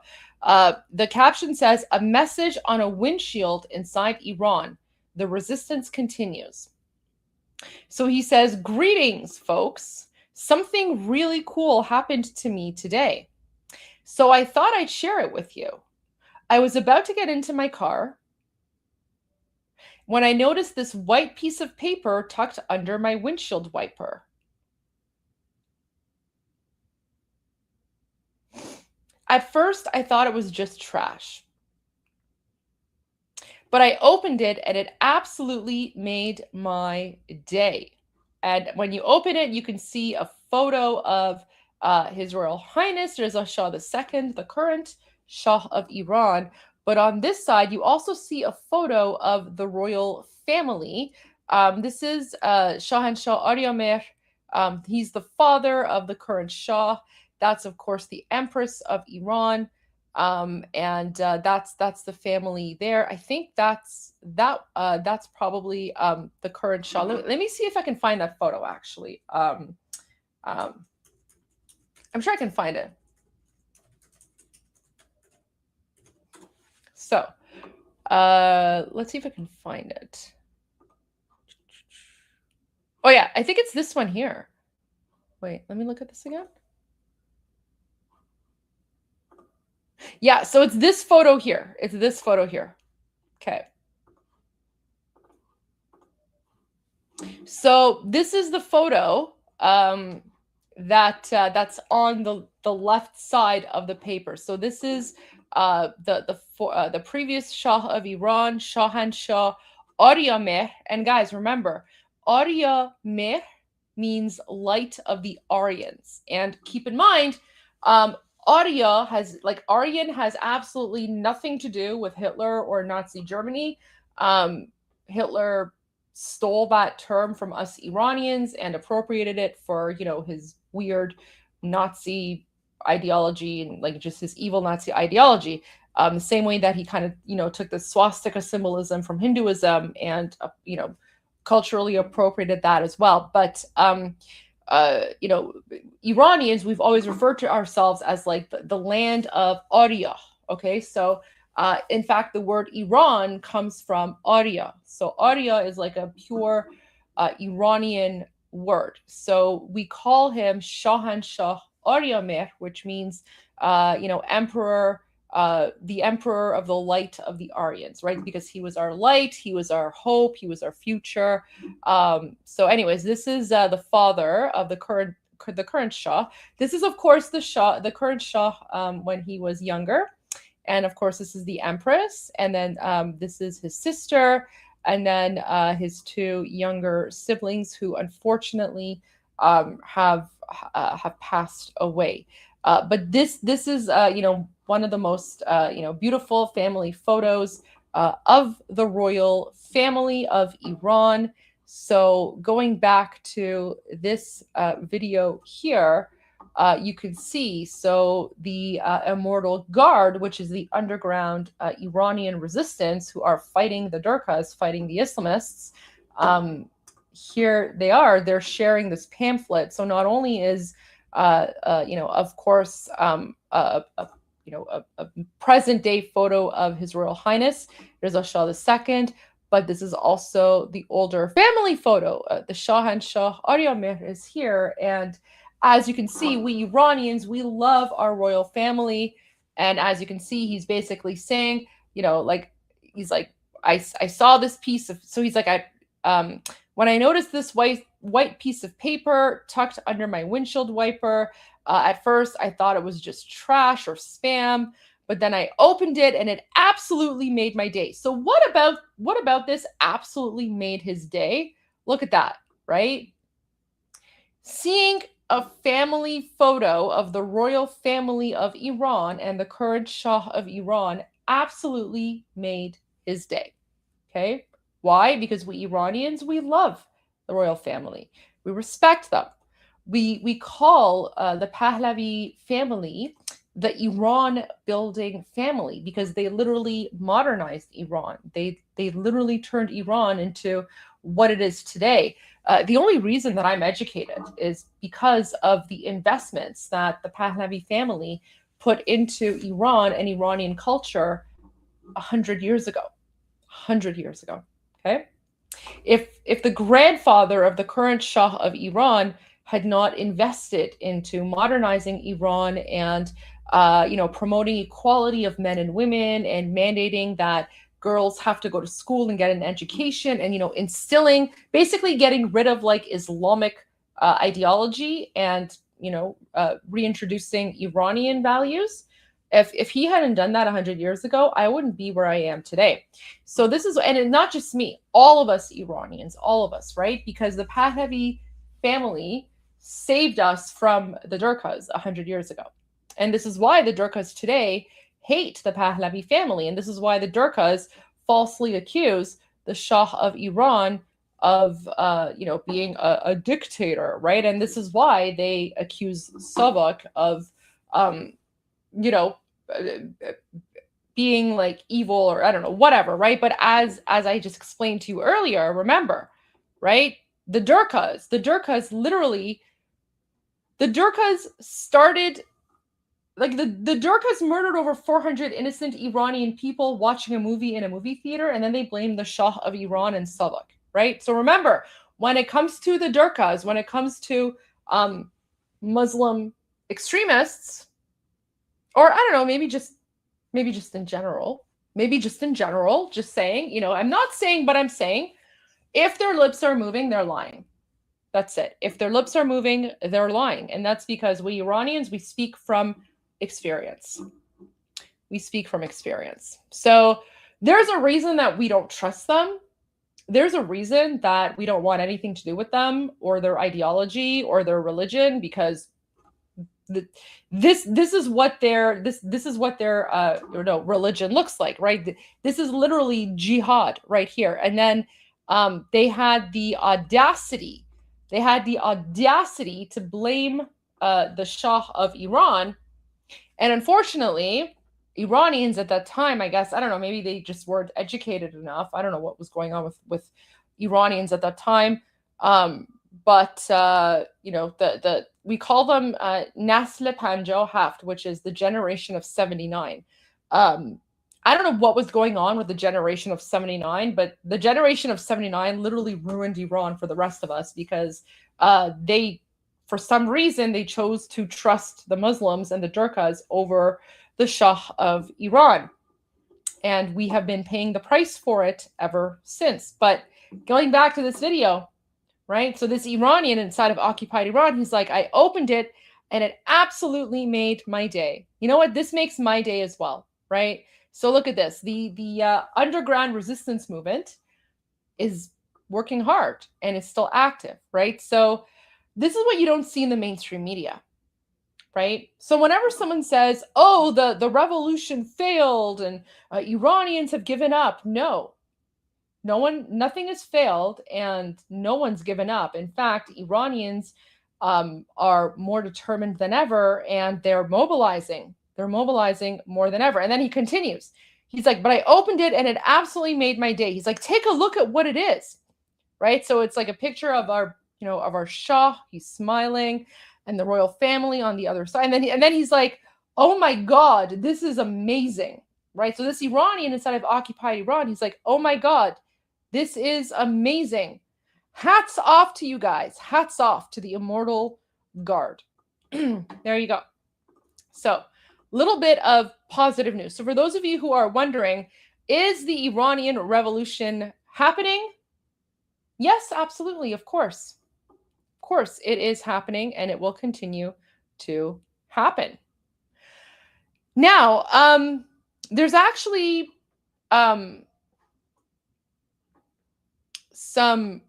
the caption says, "A message on a windshield inside Iran. The resistance continues." So he says, "Greetings, folks. Something really cool happened to me today. So I thought I'd share it with you. I was about to get into my car when I noticed this white piece of paper tucked under my windshield wiper. At first, I thought it was just trash. But I opened it and it absolutely made my day. And when you open it, you can see a photo of His Royal Highness Reza Shah II, the current Shah of Iran. But on this side, you also see a photo of the royal family. This is Shahanshah Aryamer. He's the father of the current Shah. That's, of course, the Empress of Iran. And that's the family there. I think that's probably the current Shah. Let me see if I can find that photo, actually. I'm sure I can find it. So let's see if I can find it. Oh yeah, I think it's this one here. Wait, let me look at this again. Yeah, so it's this photo here. It's this photo here. Okay. So this is the photo that's on the left side of the paper. So this is the previous Shah of Iran, Shahanshah Aryamer. And guys, remember, Aryamer means light of the Aryans. And keep in mind, Aryan has absolutely nothing to do with Hitler or Nazi Germany. Hitler stole that term from us Iranians and appropriated it for, his weird Nazi ideology and like just his evil Nazi ideology. The same way that he kind of, took the swastika symbolism from Hinduism and, culturally appropriated that as well. But, Iranians, we've always referred to ourselves as like the land of Arya. Okay, so in fact, the word Iran comes from Arya. So Arya is like a pure Iranian word. So we call him Shahanshah Aryamer, which means, emperor, the emperor of the light of the Aryans, right? Because he was our light, he was our hope, he was our future. So anyways, this is the father of the current Shah. This is, of course, the current Shah when he was younger. And of course, this is the Empress. And then this is his sister. And then his two younger siblings who unfortunately have passed away. But this is, one of the most, beautiful family photos of the royal family of Iran. So going back to this video here, you can see, so the Immortal Guard, which is the underground Iranian resistance who are fighting the Gurkhas, fighting the Islamists, here they are, they're sharing this pamphlet. So not only is, of course, a present day photo of His Royal Highness Reza Shah II, but this is also the older family photo. The Shahanshah Aryamer is here. And as you can see, we Iranians, we love our royal family. And as you can see, he's basically saying, he's like, I saw this piece of, so he's like, when I noticed this white piece of paper tucked under my windshield wiper, at first I thought it was just trash or spam, but then I opened it and it absolutely made my day. So what about this absolutely made his day? Look at that, right? Seeing a family photo of the royal family of Iran and the current Shah of Iran absolutely made his day. Okay? Why? Because we Iranians, we love the royal family. We respect them. We call the Pahlavi family the Iran building family because they literally modernized Iran. They literally turned Iran into what it is today. The only reason that I'm educated is because of the investments that the Pahlavi family put into Iran and Iranian culture 100 years ago. 100 years ago. Okay? If the grandfather of the current Shah of Iran had not invested into modernizing Iran and promoting equality of men and women and mandating that girls have to go to school and get an education and instilling, basically getting rid of like Islamic ideology and reintroducing Iranian values. If he hadn't done that 100 years ago, I wouldn't be where I am today. So this is, and it's not just me, all of us Iranians, all of us, right? Because the Pahlavi family saved us from the Gurkhas 100 years ago. And this is why the Gurkhas today hate the Pahlavi family. And this is why the Gurkhas falsely accuse the Shah of Iran of, being a dictator, right? And this is why they accuse Savak of, being like evil or I don't know, whatever, right? But as I just explained to you earlier, remember, right? The Gurkhas literally, the Gurkhas started, like the Gurkhas murdered over 400 innocent Iranian people watching a movie in a movie theater, and then they blamed the Shah of Iran and Savak, right? So remember, when it comes to the Gurkhas, when it comes to Muslim extremists, or I don't know, maybe just in general, just saying, I'm not saying, but I'm saying, if their lips are moving, they're lying. That's it. If their lips are moving, they're lying. And that's because we Iranians, we speak from experience. We speak from experience. So there's a reason that we don't trust them. There's a reason that we don't want anything to do with them or their ideology or their religion, because this is what their religion looks like, right? This is literally jihad right here. And then they had the audacity to blame the Shah of Iran. And unfortunately, Iranians at that time, I guess, I don't know, maybe they just weren't educated enough. I don't know what was going on with Iranians at that time. But we call them Nasl Panjo Haft, which is the generation of 79. I don't know what was going on with the generation of 79, but the generation of 79 literally ruined Iran for the rest of us, because for some reason, they chose to trust the Muslims and the Gurkhas over the Shah of Iran. And we have been paying the price for it ever since. But going back to this video, right? So this Iranian inside of occupied Iran, he's like, I opened it and it absolutely made my day. You know what? This makes my day as well, right? So look at this. The underground resistance movement is working hard and it's still active, right? So this is what you don't see in the mainstream media, right? So whenever someone says, oh, the revolution failed and Iranians have given up, nothing has failed and no one's given up. In fact, Iranians are more determined than ever, and they're mobilizing. They're mobilizing more than ever. And then he continues. He's like, but I opened it and it absolutely made my day. He's like, take a look at what it is, right? So it's like a picture of our, of our Shah. He's smiling, and the royal family on the other side. And then he's like, oh my God, this is amazing, right? So this Iranian inside of occupied Iran, he's like, oh my God, this is amazing. Hats off to you guys. Hats off to the immortal guard. There you go. So, little bit of positive news. So for those of you who are wondering, is the Iranian revolution happening? Yes, absolutely. Of course. Of course, it is happening, and it will continue to happen. Now, there's actually some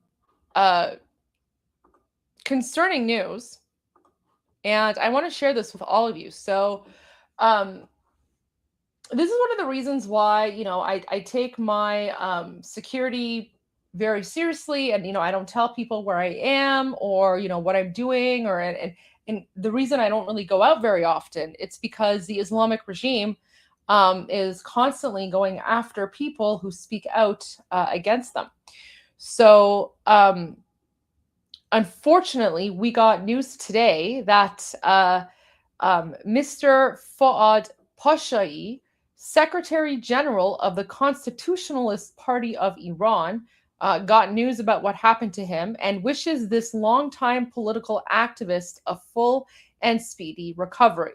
concerning news, and I want to share this with all of you. So this is one of the reasons why, I take my security very seriously, and, I don't tell people where I am or, what I'm doing, and the reason I don't really go out very often, it's because the Islamic regime is constantly going after people who speak out against them. So, unfortunately, we got news today that Mr. Fuad Pashai, Secretary General of the Constitutionalist Party of Iran, got news about what happened to him and wishes this longtime political activist a full and speedy recovery.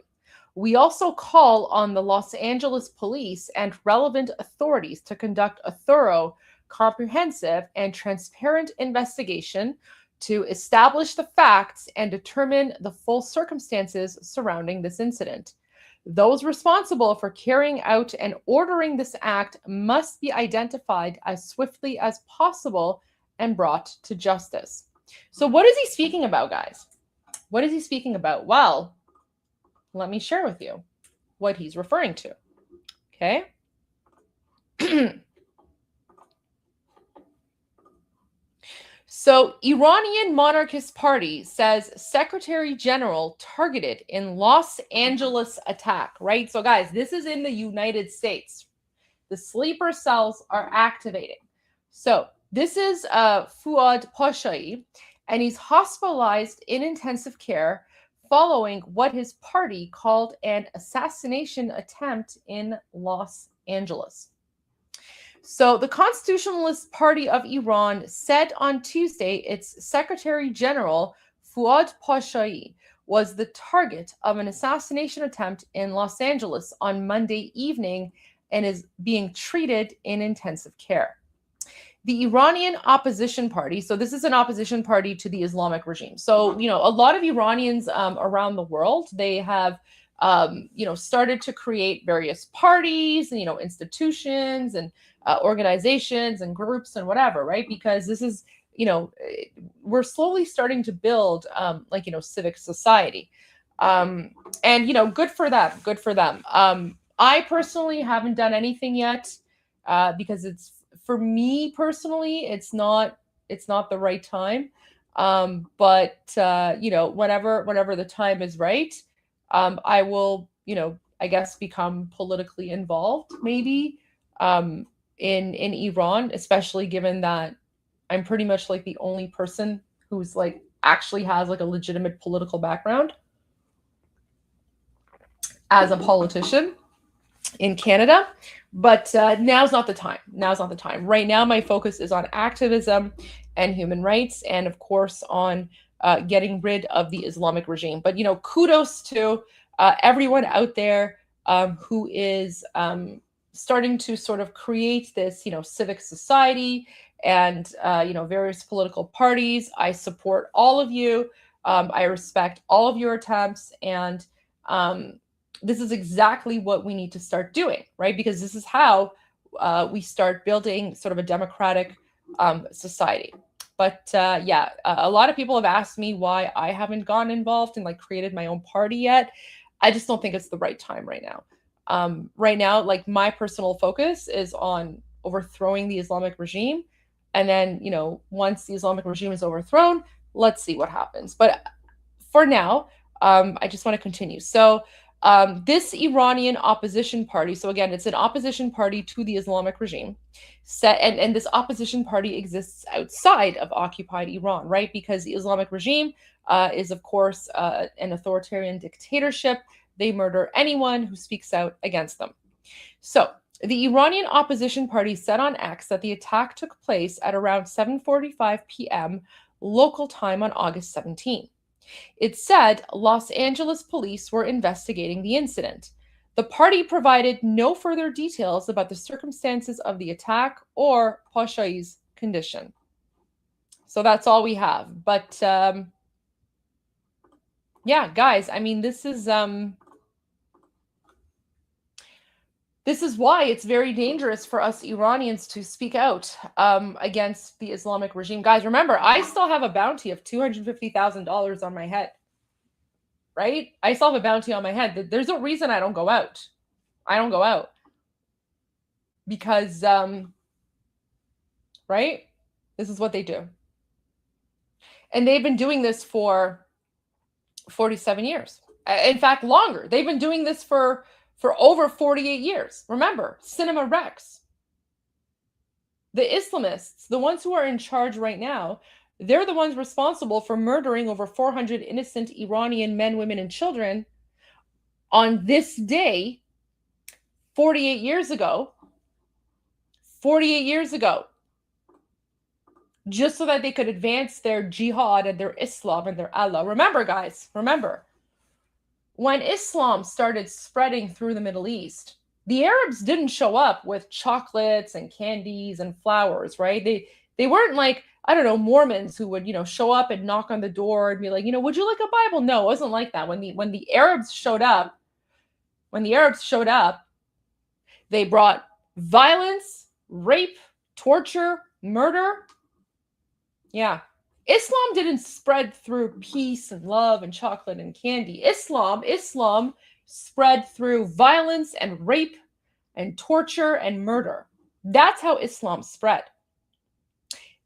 We also call on the Los Angeles police and relevant authorities to conduct a thorough, comprehensive, and transparent investigation to establish the facts and determine the full circumstances surrounding this incident. Those responsible for carrying out and ordering this act must be identified as swiftly as possible and brought to justice. So what is he speaking about, guys? What is he speaking about? Well, let me share with you what he's referring to. Okay? So, Iranian Monarchist Party says Secretary General targeted in Los Angeles attack, right? So, guys, this is in the United States. The sleeper cells are activating. So, this is Fuad Pashai, and he's hospitalized in intensive care following what his party called an assassination attempt in Los Angeles. So the Constitutionalist Party of Iran said on Tuesday its Secretary General, Fuad Pashai, was the target of an assassination attempt in Los Angeles on Monday evening and is being treated in intensive care. The Iranian opposition party, so this is an opposition party to the Islamic regime. So, a lot of Iranians around the world, they have started to create various parties, institutions and organizations and groups and whatever, right? Because this is, we're slowly starting to build civic society. And, good for them, good for them. I personally haven't done anything yet because for me personally, it's not the right time. But whenever the time is right, I will, I guess become politically involved maybe in Iran, especially given that I'm pretty much like the only person who's actually has a legitimate political background as a politician in Canada. But now's not the time. Now's not the time. Right now, my focus is on activism and human rights, and of course on getting rid of the Islamic regime. But kudos to everyone out there who is starting to sort of create this, civic society and various political parties. I support all of you. I respect all of your attempts, and this is exactly what we need to start doing, right? Because this is how we start building sort of a democratic society. But a lot of people have asked me why I haven't gotten involved and created my own party yet. I just don't think it's the right time right now. Right now, my personal focus is on overthrowing the Islamic regime. And then, once the Islamic regime is overthrown, let's see what happens. But for now, I just want to continue. So this Iranian opposition party, so again, it's an opposition party to the Islamic regime, and this opposition party exists outside of occupied Iran, right? Because the Islamic regime is, of course, an authoritarian dictatorship. They murder anyone who speaks out against them. So the Iranian opposition party said on X that the attack took place at around 7:45 p.m. local time on August 17. It said Los Angeles police were investigating the incident. The party provided no further details about the circumstances of the attack or Pashai's condition. So that's all we have. But yeah, guys, I mean, this is why it's very dangerous for us Iranians to speak out against the Islamic regime. Guys, remember, I still have a bounty of $250,000 on my head, right? I still have a bounty on my head. There's a reason I don't go out. I don't go out because, right? This is what they do. And they've been doing this for 47 years. In fact, longer. They've been doing this for over 48 years. Remember, Cinema Rex. The Islamists, the ones who are in charge right now, they're the ones responsible for murdering over 400 innocent Iranian men, women, and children on this day 48 years ago. 48 years ago. Just so that they could advance their jihad and their Islam and their Allah. Remember, guys, remember. When Islam started spreading through the Middle East, the Arabs didn't show up with chocolates and candies and flowers, right? They weren't like, I don't know, Mormons who would, show up and knock on the door and be like, would you like a Bible? No, it wasn't like that. When the Arabs showed up, they brought violence, rape, torture, murder. Yeah. Islam didn't spread through peace and love and chocolate and candy. Islam spread through violence and rape and torture and murder. That's how Islam spread.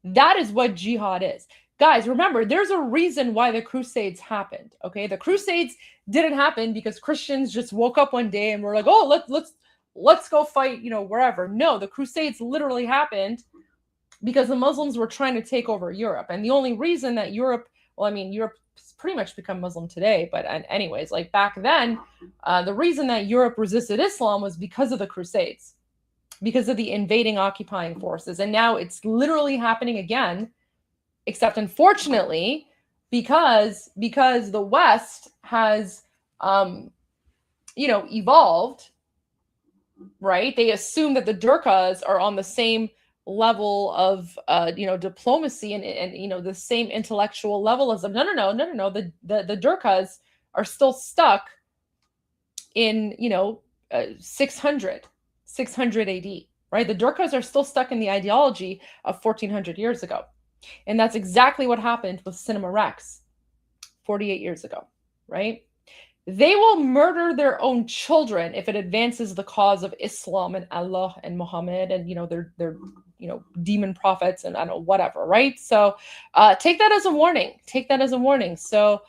That is what jihad is. Guys, remember, there's a reason why the Crusades happened, okay? The Crusades didn't happen because Christians just woke up one day and were like, oh, let's go fight, wherever. No, the Crusades literally happened because the Muslims were trying to take over Europe. And the only reason that Europe's pretty much become Muslim today. But anyways, like back then, the reason that Europe resisted Islam was because of the Crusades, because of the invading, occupying forces. And now it's literally happening again, except unfortunately, because the West has, evolved, right? They assume that the Durkas are on the same level of diplomacy and the same intellectual level as them. No. The Durkas are still stuck in 600 AD, right? The Durkas are still stuck in the ideology of 1400 years ago. And that's exactly what happened with Cinema Rex 48 years ago, right? They will murder their own children if it advances the cause of Islam and Allah and Muhammad and their demon prophets and I don't know, whatever, right? So take that as a warning. So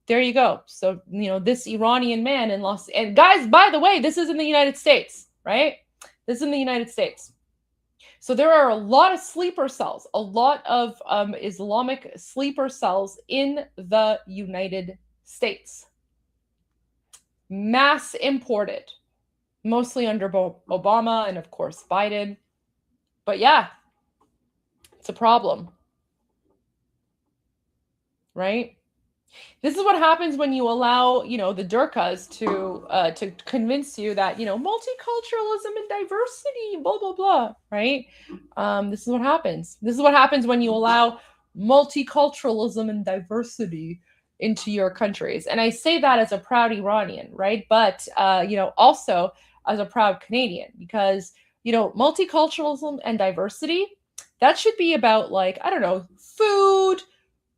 there you go. So this Iranian man and guys, by the way, this is in the United States, right? This is in the United States. So there are a lot of sleeper cells, a lot of Islamic sleeper cells in the United States. Mass imported, mostly under Obama and of course Biden. But yeah, it's a problem, right? This is what happens when you allow, the Durkas to convince you that, multiculturalism and diversity, blah, blah, blah, right? This is what happens. This is what happens when you allow multiculturalism and diversity into your countries. And I say that as a proud Iranian, right? But, also as a proud Canadian, because, multiculturalism and diversity, that should be about like, I don't know, food,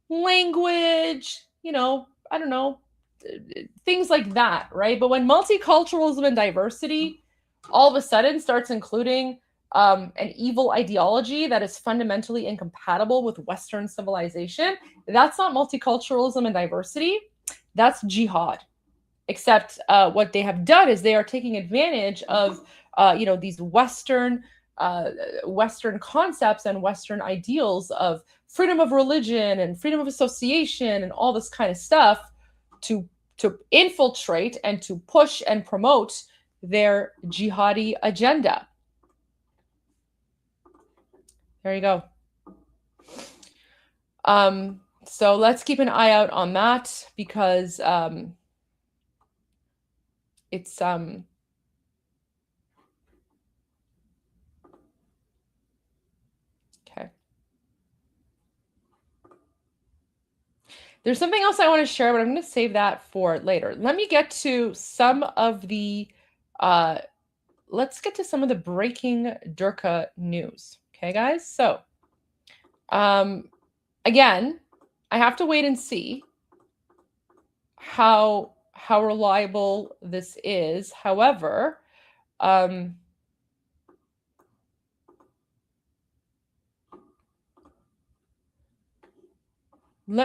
language, I don't know, things like that, right? But when multiculturalism and diversity all of a sudden starts including an evil ideology that is fundamentally incompatible with Western civilization, that's not multiculturalism and diversity. That's jihad. Except what they have done is they are taking advantage of these Western concepts and Western ideals of freedom of religion and freedom of association and all this kind of stuff to infiltrate and to push and promote their jihadi agenda. There you go. So let's keep an eye out on that, because it's okay. There's something else I want to share, but I'm going to save that for later. Let me get to some of the let's get to some of the breaking Durka news. Okay, guys? So again, I have to wait and see how reliable this is. However, let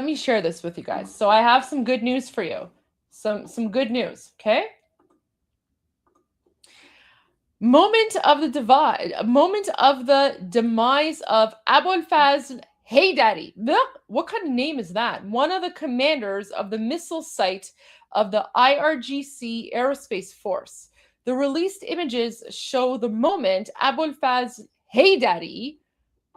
me share this with you guys. So I have some good news for you. Some good news, okay? Moment of the demise of Abolfazl Haydari. What kind of name is that? One of the commanders of the missile site of the IRGC Aerospace Force. The released images show the moment Abolfazl Haydari,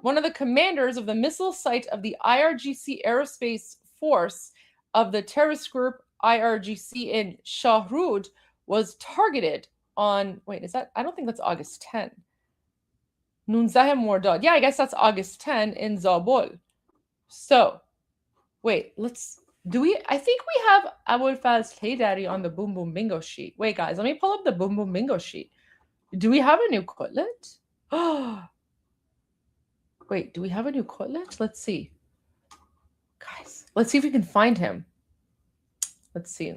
one of the commanders of the missile site of the IRGC Aerospace Force of the terrorist group IRGC in Shahrud, was targeted on, wait, is that, I don't think that's August 10. Nunzah Mordad. Yeah, I guess that's August 10 in Zabul. So, wait, I think we have Abolfazl Haydari on the Boom Boom Bingo sheet. Wait, guys, let me pull up the Boom Boom Bingo sheet. Do we have a new Kotlet? Wait, do we have a new Kotlet? Let's see. Guys, let's see if we can find him. Let's see.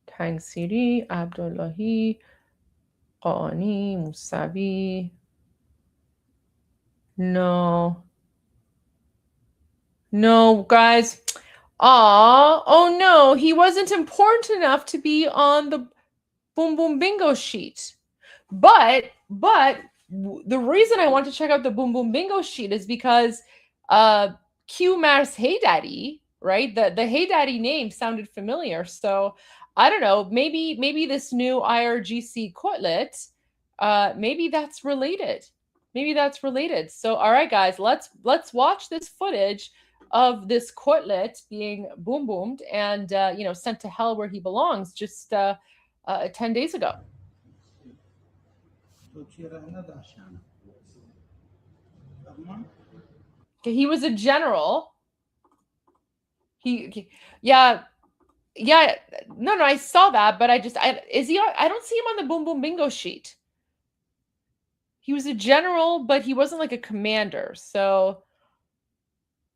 Tang Siri, Abdullahi, Qani, Musavi. No, guys. Oh no, he wasn't important enough to be on the Boom Boom Bingo sheet. But the reason I want to check out the Boom Boom Bingo sheet is because Q Mars Haydari, right? The Haydari name sounded familiar. So I don't know, maybe this new IRGC Kotlet, maybe that's related. So all right, guys, let's watch this footage of this Kotlet being boom boomed and sent to hell where he belongs just 10 days ago. Okay, he was a general. Yeah, no, I saw that, but I don't see him on the Boom Boom Bingo sheet. He was a general, but he wasn't like a commander. So,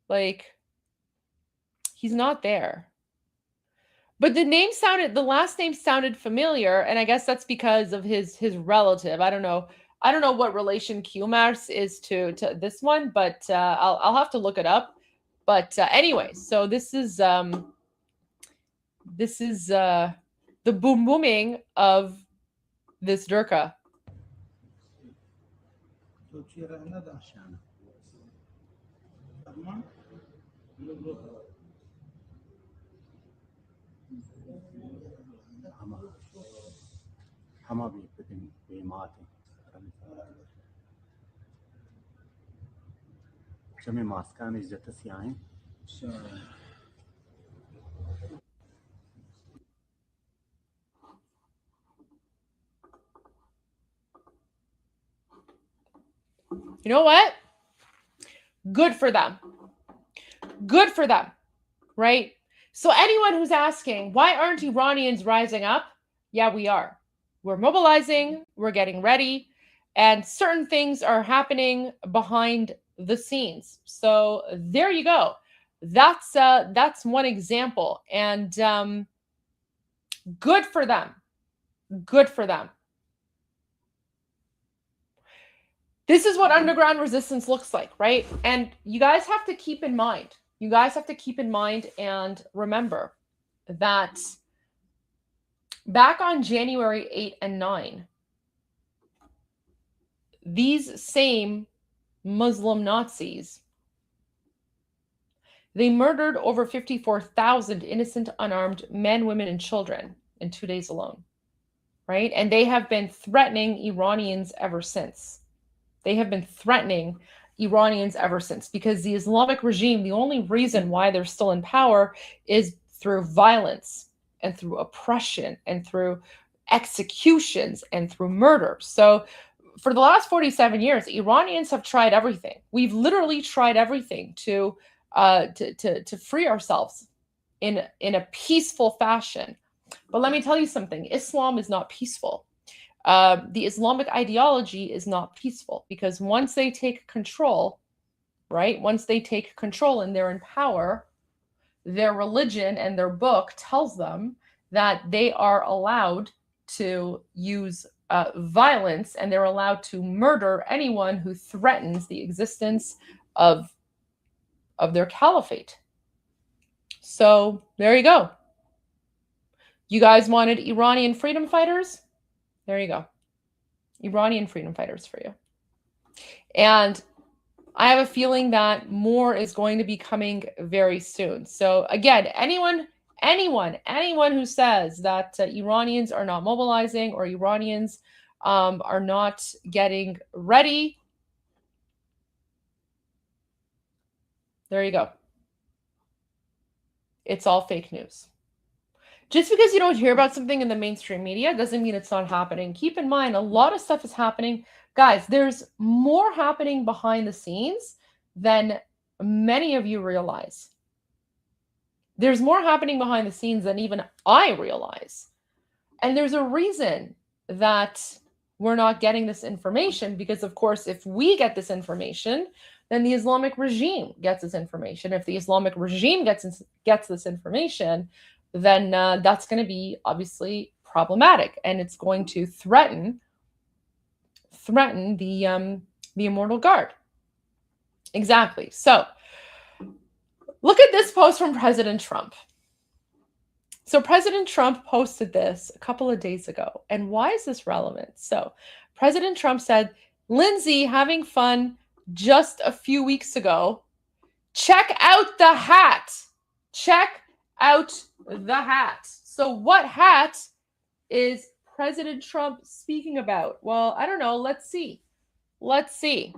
like, he's not there. But the last name sounded familiar, and I guess that's because of his relative. I don't know what relation Qmars is to this one, but I'll have to look it up. But anyway, so this is the boom booming of this Durka. You know what? Good for them. Right? So anyone who's asking, why aren't Iranians rising up? Yeah, we are. We're mobilizing, we're getting ready, and certain things are happening behind the scenes. So there you go. That's one example, and good for them. This is what underground resistance looks like, right? And you guys have to keep in mind, and remember that back on January 8 and 9, these same Muslim Nazis, they murdered over 54,000 innocent, unarmed men, women, and children in 2 days alone, right? And they have been threatening Iranians ever since. Because the Islamic regime, the only reason why they're still in power is through violence and through oppression and through executions and through murder. So for the last 47 years, Iranians have tried everything. We've literally tried everything to free ourselves in a peaceful fashion. But let me tell you something, Islam is not peaceful. The Islamic ideology is not peaceful, because once they take control, right? Once they take control and they're in power, their religion and their book tells them that they are allowed to use violence, and they're allowed to murder anyone who threatens the existence of their caliphate. So there you go. You guys wanted Iranian freedom fighters? There you go. Iranian freedom fighters for you. And I have a feeling that more is going to be coming very soon. So again, anyone who says that Iranians are not mobilizing or Iranians are not getting ready, there you go. It's all fake news. Just because you don't hear about something in the mainstream media doesn't mean it's not happening. Keep in mind, a lot of stuff is happening. Guys, there's more happening behind the scenes than many of you realize. There's more happening behind the scenes than even I realize. And there's a reason that we're not getting this information, because, of course, if we get this information, then the Islamic regime gets this information. If the Islamic regime gets this information, then that's going to be obviously problematic, and it's going to threaten the Immortal Guard. Exactly. So look at this post from President Trump. So President Trump posted this a couple of days ago. And why is this relevant? So President Trump said, Lindsay having fun just a few weeks ago. Check out the hat. Check out the hat. So what hat is President Trump speaking about? Well, I don't know. Let's see. Let's see.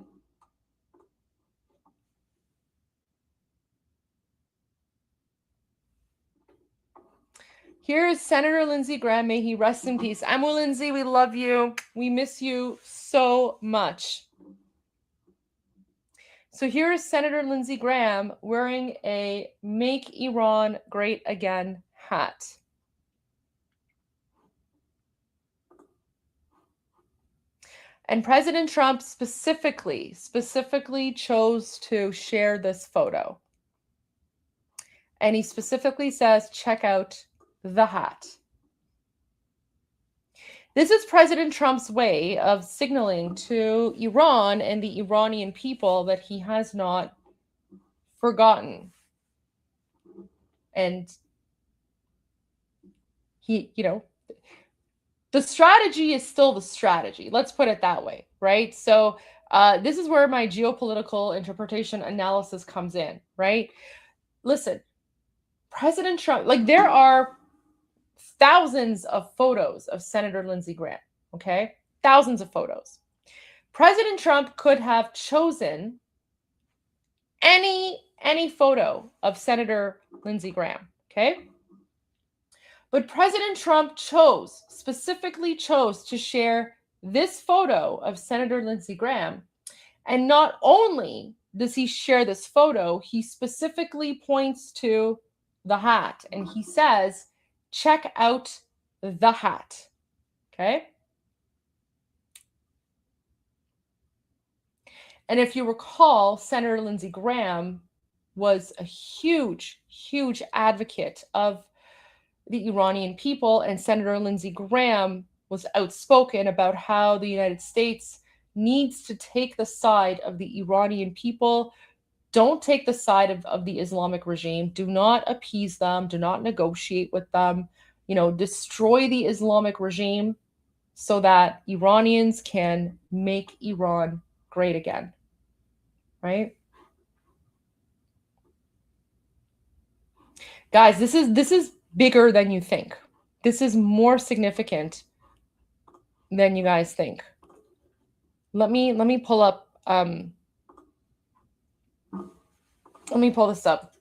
Here is Senator Lindsey Graham. May he rest in peace. I'm with Lindsey. We love you. We miss you so much. So here is Senator Lindsey Graham wearing a Make Iran Great Again hat. And President Trump specifically chose to share this photo. And he specifically says, check out the hat. This is President Trump's way of signaling to Iran and the Iranian people that he has not forgotten. And he, the strategy is still the strategy. Let's put it that way, right? So this is where my geopolitical interpretation analysis comes in, right? Listen, President Trump, there are thousands of photos of Senator Lindsey Graham, okay? Thousands of photos. President Trump could have chosen any photo of Senator Lindsey Graham, okay? But President Trump specifically chose to share this photo of Senator Lindsey Graham. And not only does he share this photo, he specifically points to the hat and he says, check out the hat, okay? And if you recall, Senator Lindsey Graham was a huge, huge advocate of the Iranian people, and Senator Lindsey Graham was outspoken about how the United States needs to take the side of the Iranian people. Don't take the side of the Islamic regime. Do not appease them. Do not negotiate with them. Destroy the Islamic regime so that Iranians can make Iran great again. Right? Guys, this is bigger than you think. This is more significant than you guys think. Let me pull up let me pull this up.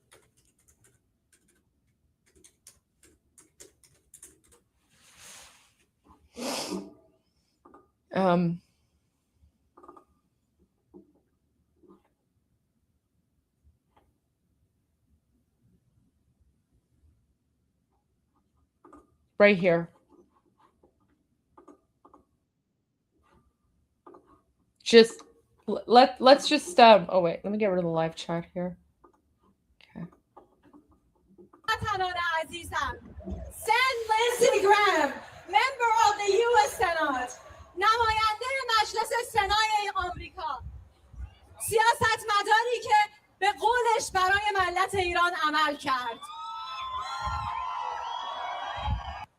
Right here. Just let's just oh wait, let me get rid of the live chat here. Okay. Lindsey Graham, member of the U.S. Senate, نماینده مجلس سنای آمریکا، سیاستمداری که به قولش برای ملت ایران عمل کرد.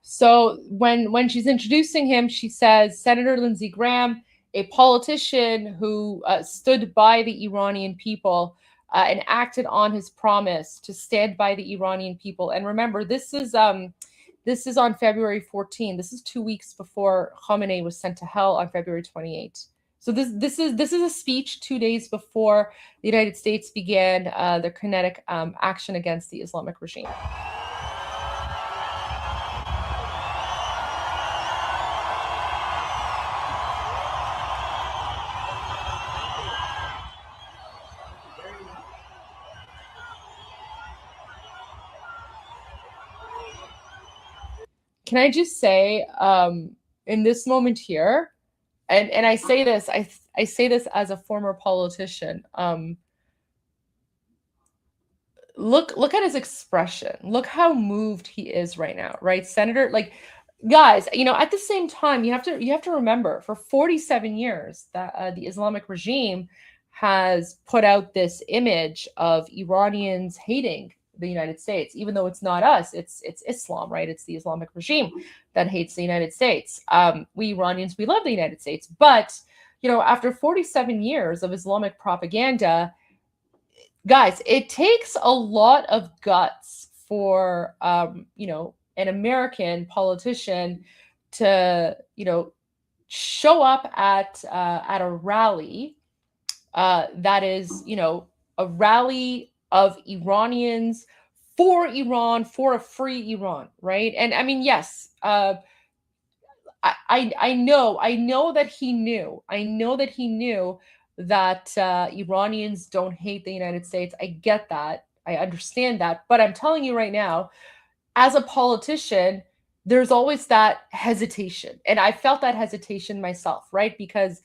So when she's introducing him, she says, Senator Lindsey Graham, a politician who stood by the Iranian people and acted on his promise to stand by the Iranian people. And remember, this is on February 14. This is 2 weeks before Khamenei was sent to hell on February 28. So this is a speech 2 days before the United States began their kinetic action against the Islamic regime. Can I just say, in this moment here, and I say this, I say this as a former politician. Look at his expression. Look how moved he is right now, right, Senator? Like, guys, at the same time, you have to remember, for 47 years, that the Islamic regime has put out this image of Iranians hating the United States, even though it's not us, it's Islam, right? It's the Islamic regime that hates the United States. We Iranians, we love the United States, but after 47 years of Islamic propaganda, guys, it takes a lot of guts for an American politician to show up at a rally that is a rally of Iranians for Iran, for a free Iran, right? And I mean, yes, I know that he knew. I know that he knew that Iranians don't hate the United States. I get that. I understand that. But I'm telling you right now, as a politician, there's always that hesitation. And I felt that hesitation myself, right? Because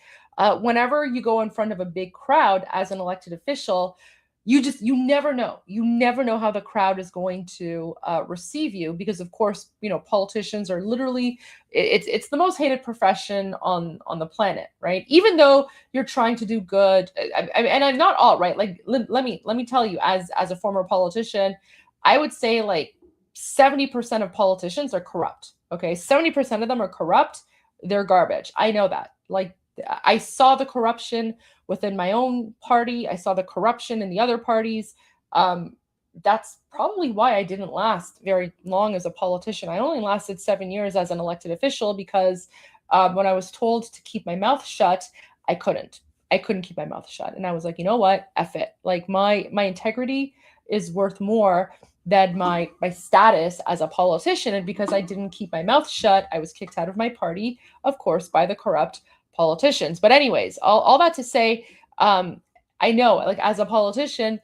whenever you go in front of a big crowd as an elected official, you never know. You never know how the crowd is going to receive you, because of course, politicians are literally, it's the most hated profession on the planet, right? Even though you're trying to do good, and I'm not all right. Like, let me tell you, as a former politician, I would say like 70% of politicians are corrupt. Okay, 70% of them are corrupt. They're garbage. I know that. Like, I saw the corruption within my own party. I saw the corruption in the other parties. That's probably why I didn't last very long as a politician. I only lasted 7 years as an elected official because when I was told to keep my mouth shut, I couldn't keep my mouth shut. And I was like, you know what? F it. Like, my integrity is worth more than my status as a politician. And because I didn't keep my mouth shut, I was kicked out of my party, of course, by the corrupt politicians. But anyways, all that to say, I know, like, as a politician,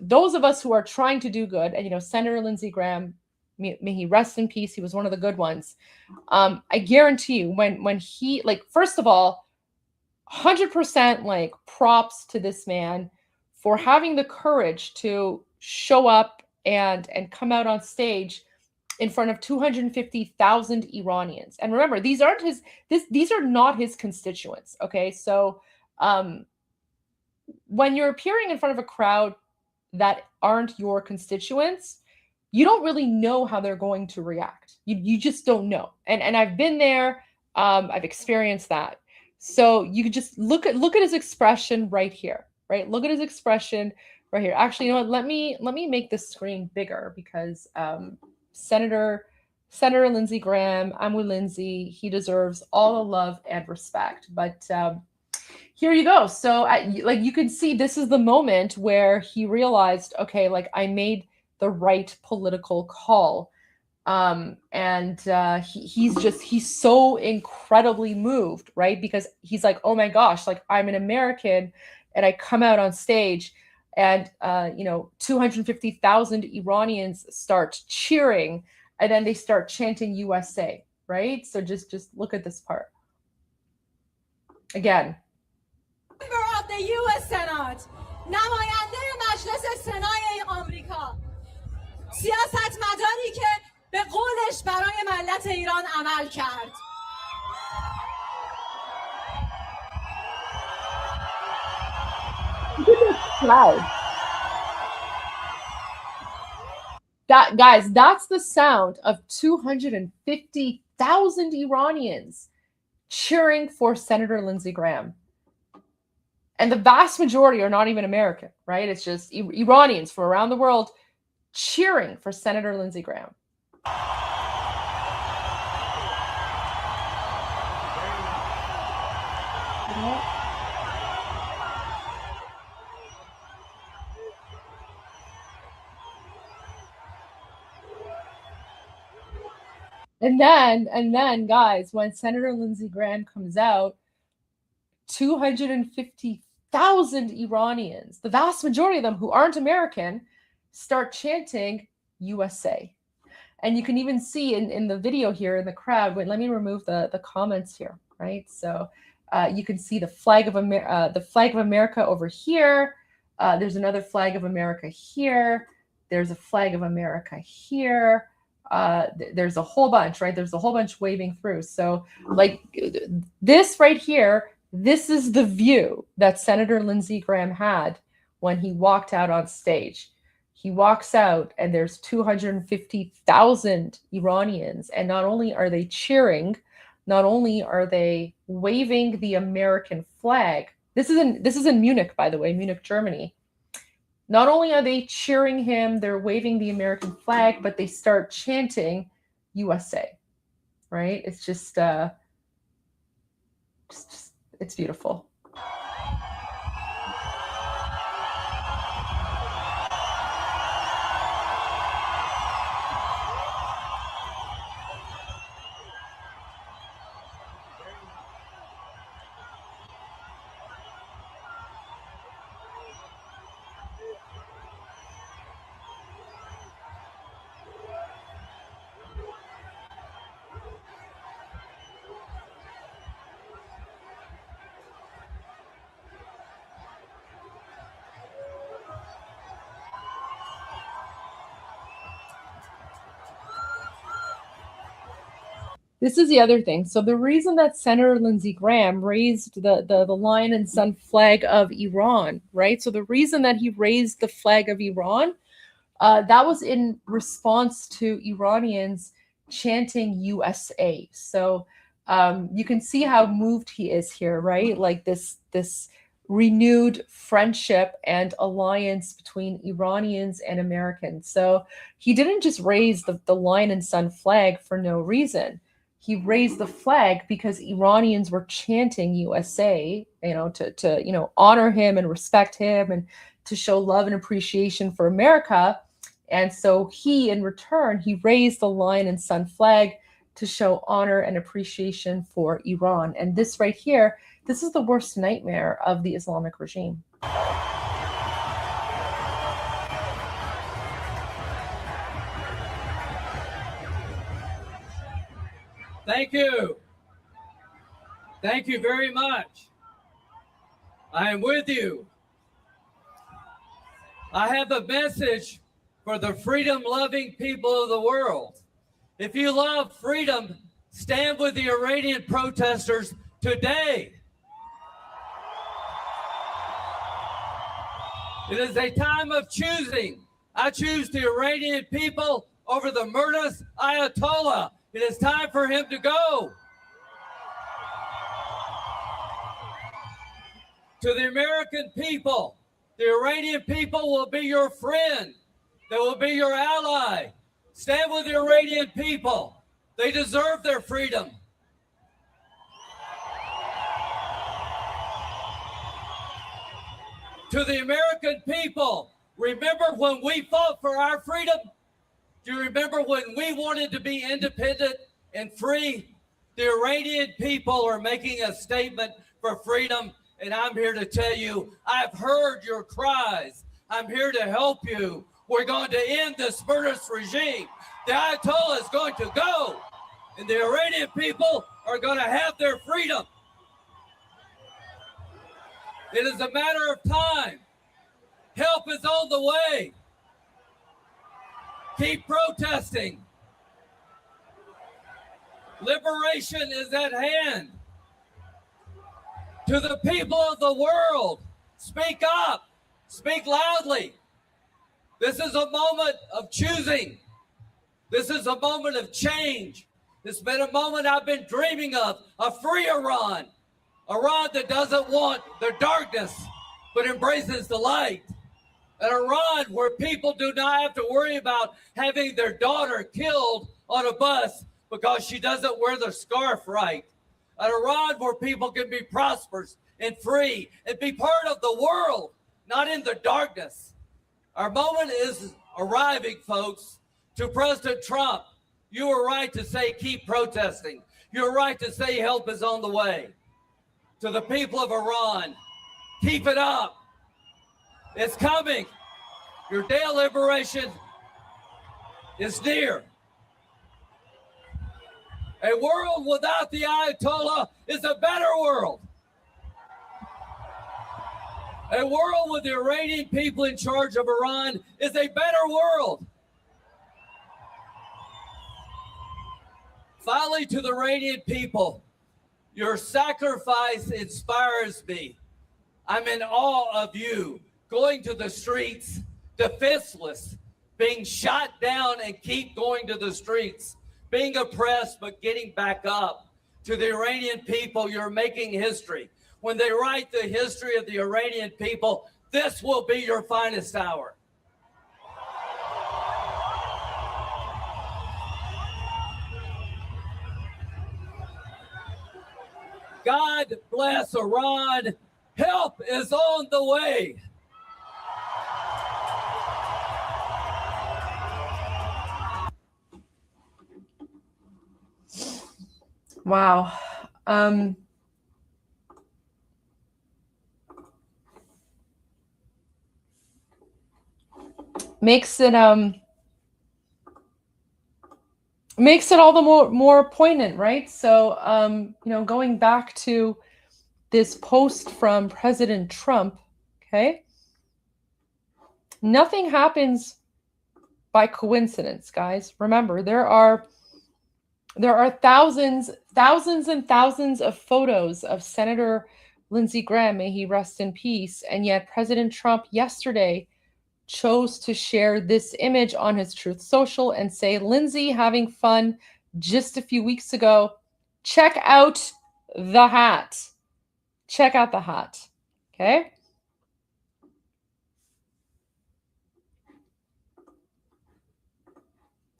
those of us who are trying to do good, and Senator Lindsey Graham, may he rest in peace, he was one of the good ones. I guarantee you, when he, like, first of all, 100% like props to this man for having the courage to show up and come out on stage in front of 250,000 Iranians. And remember, these are not his constituents. Okay, so when you're appearing in front of a crowd that aren't your constituents, you don't really know how they're going to react. You just don't know. And I've been there. I've experienced that. So you could just look at his expression right here, right? Look at his expression right here. Actually, you know what? Let me make this screen bigger because Senator Lindsey Graham, I'm with Lindsey. He deserves all the love and respect. But here you go. So like you can see, this is the moment where he realized, okay, like I made the right political call. He's so incredibly moved, right? Because he's like, oh my gosh, like I'm an American and I come out on stage and 250,000 Iranians start cheering and then they start chanting USA, right? So just look at this part. Again. Member of the US Senate, نماینده مجلس سنای آمریکا، سیاستمداری که به قولش برای ملت ایران عمل کرد. Guys, that's the sound of 250,000 Iranians cheering for Senator Lindsey Graham. And the vast majority are not even American, right? It's just Iranians from around the world cheering for Senator Lindsey Graham. And then, guys, when Senator Lindsey Graham comes out, 250,000 Iranians, the vast majority of them who aren't American, start chanting USA. And you can even see in the video here in the crowd, wait, let me remove the comments here, right? So you can see the flag of America over here. There's another flag of America here. There's a flag of America here. There's a whole bunch, right? There's a whole bunch waving through. So like this right here, this is the view that Senator Lindsey Graham had when he walked out on stage. He walks out and there's 250,000 Iranians. And not only are they cheering, not only are they waving the American flag. This is in Munich, by the way, Munich, Germany. Not only are they cheering him, they're waving the American flag, but they start chanting USA, right? It's just it's beautiful. This is the other thing. So the reason that Senator Lindsey Graham raised the lion and sun flag of Iran, right? So the reason that he raised the flag of Iran, that was in response to Iranians chanting USA. So you can see how moved he is here, right? Like this renewed friendship and alliance between Iranians and Americans. So he didn't just raise the lion and sun flag for no reason. He raised the flag because Iranians were chanting USA, to honor him and respect him and to show love and appreciation for America. And so he, in return, he raised the lion and sun flag to show honor and appreciation for Iran. And this right here, this is the worst nightmare of the Islamic regime. Thank you. Thank you very much. I am with you. I have a message for the freedom-loving people of the world. If you love freedom, stand with the Iranian protesters today. It is a time of choosing. I choose the Iranian people over the murderous Ayatollah. It is time for him to go. To the American people, the Iranian people will be your friend. They will be your ally. Stand with the Iranian people. They deserve their freedom. To the American people, remember when we fought for our freedom? Do you remember when we wanted to be independent and free? The Iranian people are making a statement for freedom, and I'm here to tell you, I've heard your cries. I'm here to help you. We're going to end this murderous regime. The Ayatollah is going to go, and the Iranian people are going to have their freedom. It is a matter of time. Help is on the way. Keep protesting. Liberation is at hand. To the people of the world, speak up, speak loudly. This is a moment of choosing. This is a moment of change. It's been a moment I've been dreaming of, a free Iran. Iran that doesn't want the darkness, but embraces the light. An Iran where people do not have to worry about having their daughter killed on a bus because she doesn't wear the scarf right. An Iran where people can be prosperous and free and be part of the world, not in the darkness. Our moment is arriving, folks. To President Trump, you were right to say keep protesting. You're right to say help is on the way. To the people of Iran, keep it up. It's coming. Your day of liberation is near. A world without the Ayatollah is a better world. A world with the Iranian people in charge of Iran is a better world. Finally, to the Iranian people, your sacrifice inspires me. I'm in awe of you, going to the streets, defenseless, being shot down and keep going to the streets, being oppressed but getting back up. To the Iranian people, you're making history. When they write the history of the Iranian people, this will be your finest hour. God bless Iran. Help is on the way. Wow. Makes it all the more poignant, right? So going back to this post from President Trump, okay? Nothing happens by coincidence, guys. Remember, there are thousands and thousands of photos of Senator Lindsey Graham, may he rest in peace, and yet President Trump yesterday chose to share this image on his Truth Social and say, Lindsey having fun just a few weeks ago. Check out the hat. Check out the hat. Okay?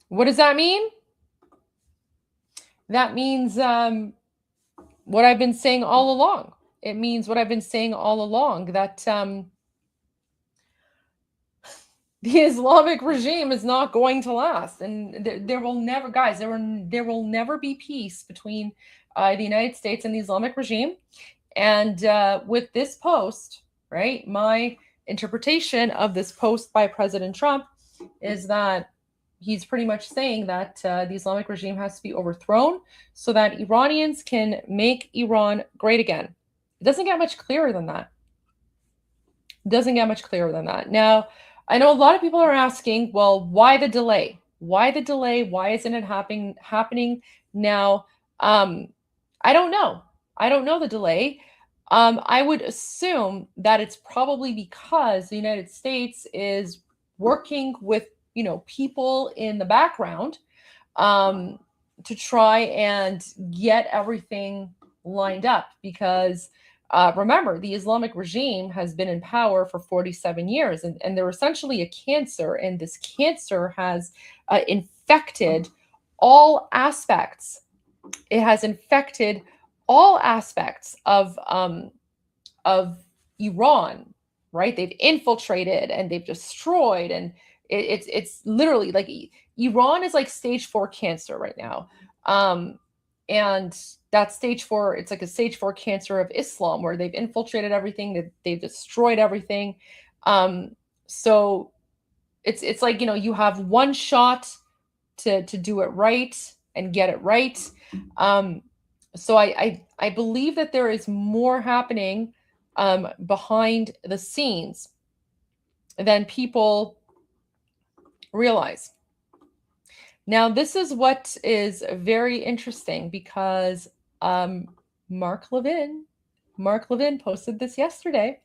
What does that mean? That means what I've been saying all along. It means what I've been saying all along, that the Islamic regime is not going to last. And there will never, guys, there will never be peace between the United States and the Islamic regime. And with this post, right, my interpretation of this post by President Trump is that he's pretty much saying that the Islamic regime has to be overthrown so that Iranians can make Iran great again. It doesn't get much clearer than that. It doesn't get much clearer than that. Now, I know a lot of people are asking, well, why the delay? Why the delay? Why isn't it happening now? I don't know. I don't know the delay. I would assume that it's probably because the United States is working with, people in the background to try and get everything lined up. Because remember, the Islamic regime has been in power for 47 years, and they're essentially a cancer, and this cancer has infected all aspects. It has infected all aspects of Iran, right? They've infiltrated and they've destroyed, and it's literally like Iran is like stage 4 cancer right now. And that stage 4, it's like a stage 4 cancer of Islam, where they've infiltrated everything, they've destroyed everything. So it's like, you have one shot to do it right and get it right. So I believe that there is more happening behind the scenes than people realize. Now, this is what is very interesting, because Mark Levin posted this yesterday,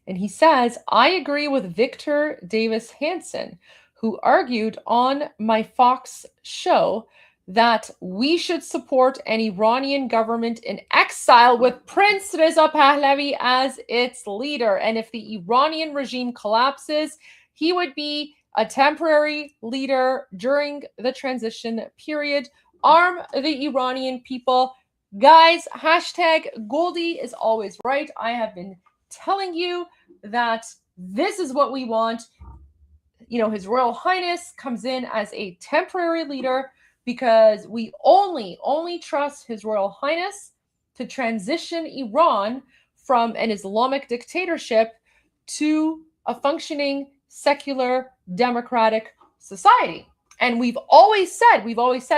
and he says, I agree with Victor Davis Hanson, who argued on my Fox show that we should support an Iranian government in exile with Prince Reza Pahlavi as its leader. And if the Iranian regime collapses, he would be a temporary leader during the transition period. Arm the Iranian people. Guys, hashtag Goldie is always right. I have been telling you that this is what we want. His Royal Highness comes in as a temporary leader, because we only trust His Royal Highness to transition Iran from an Islamic dictatorship to a functioning secular democratic society. And we've always said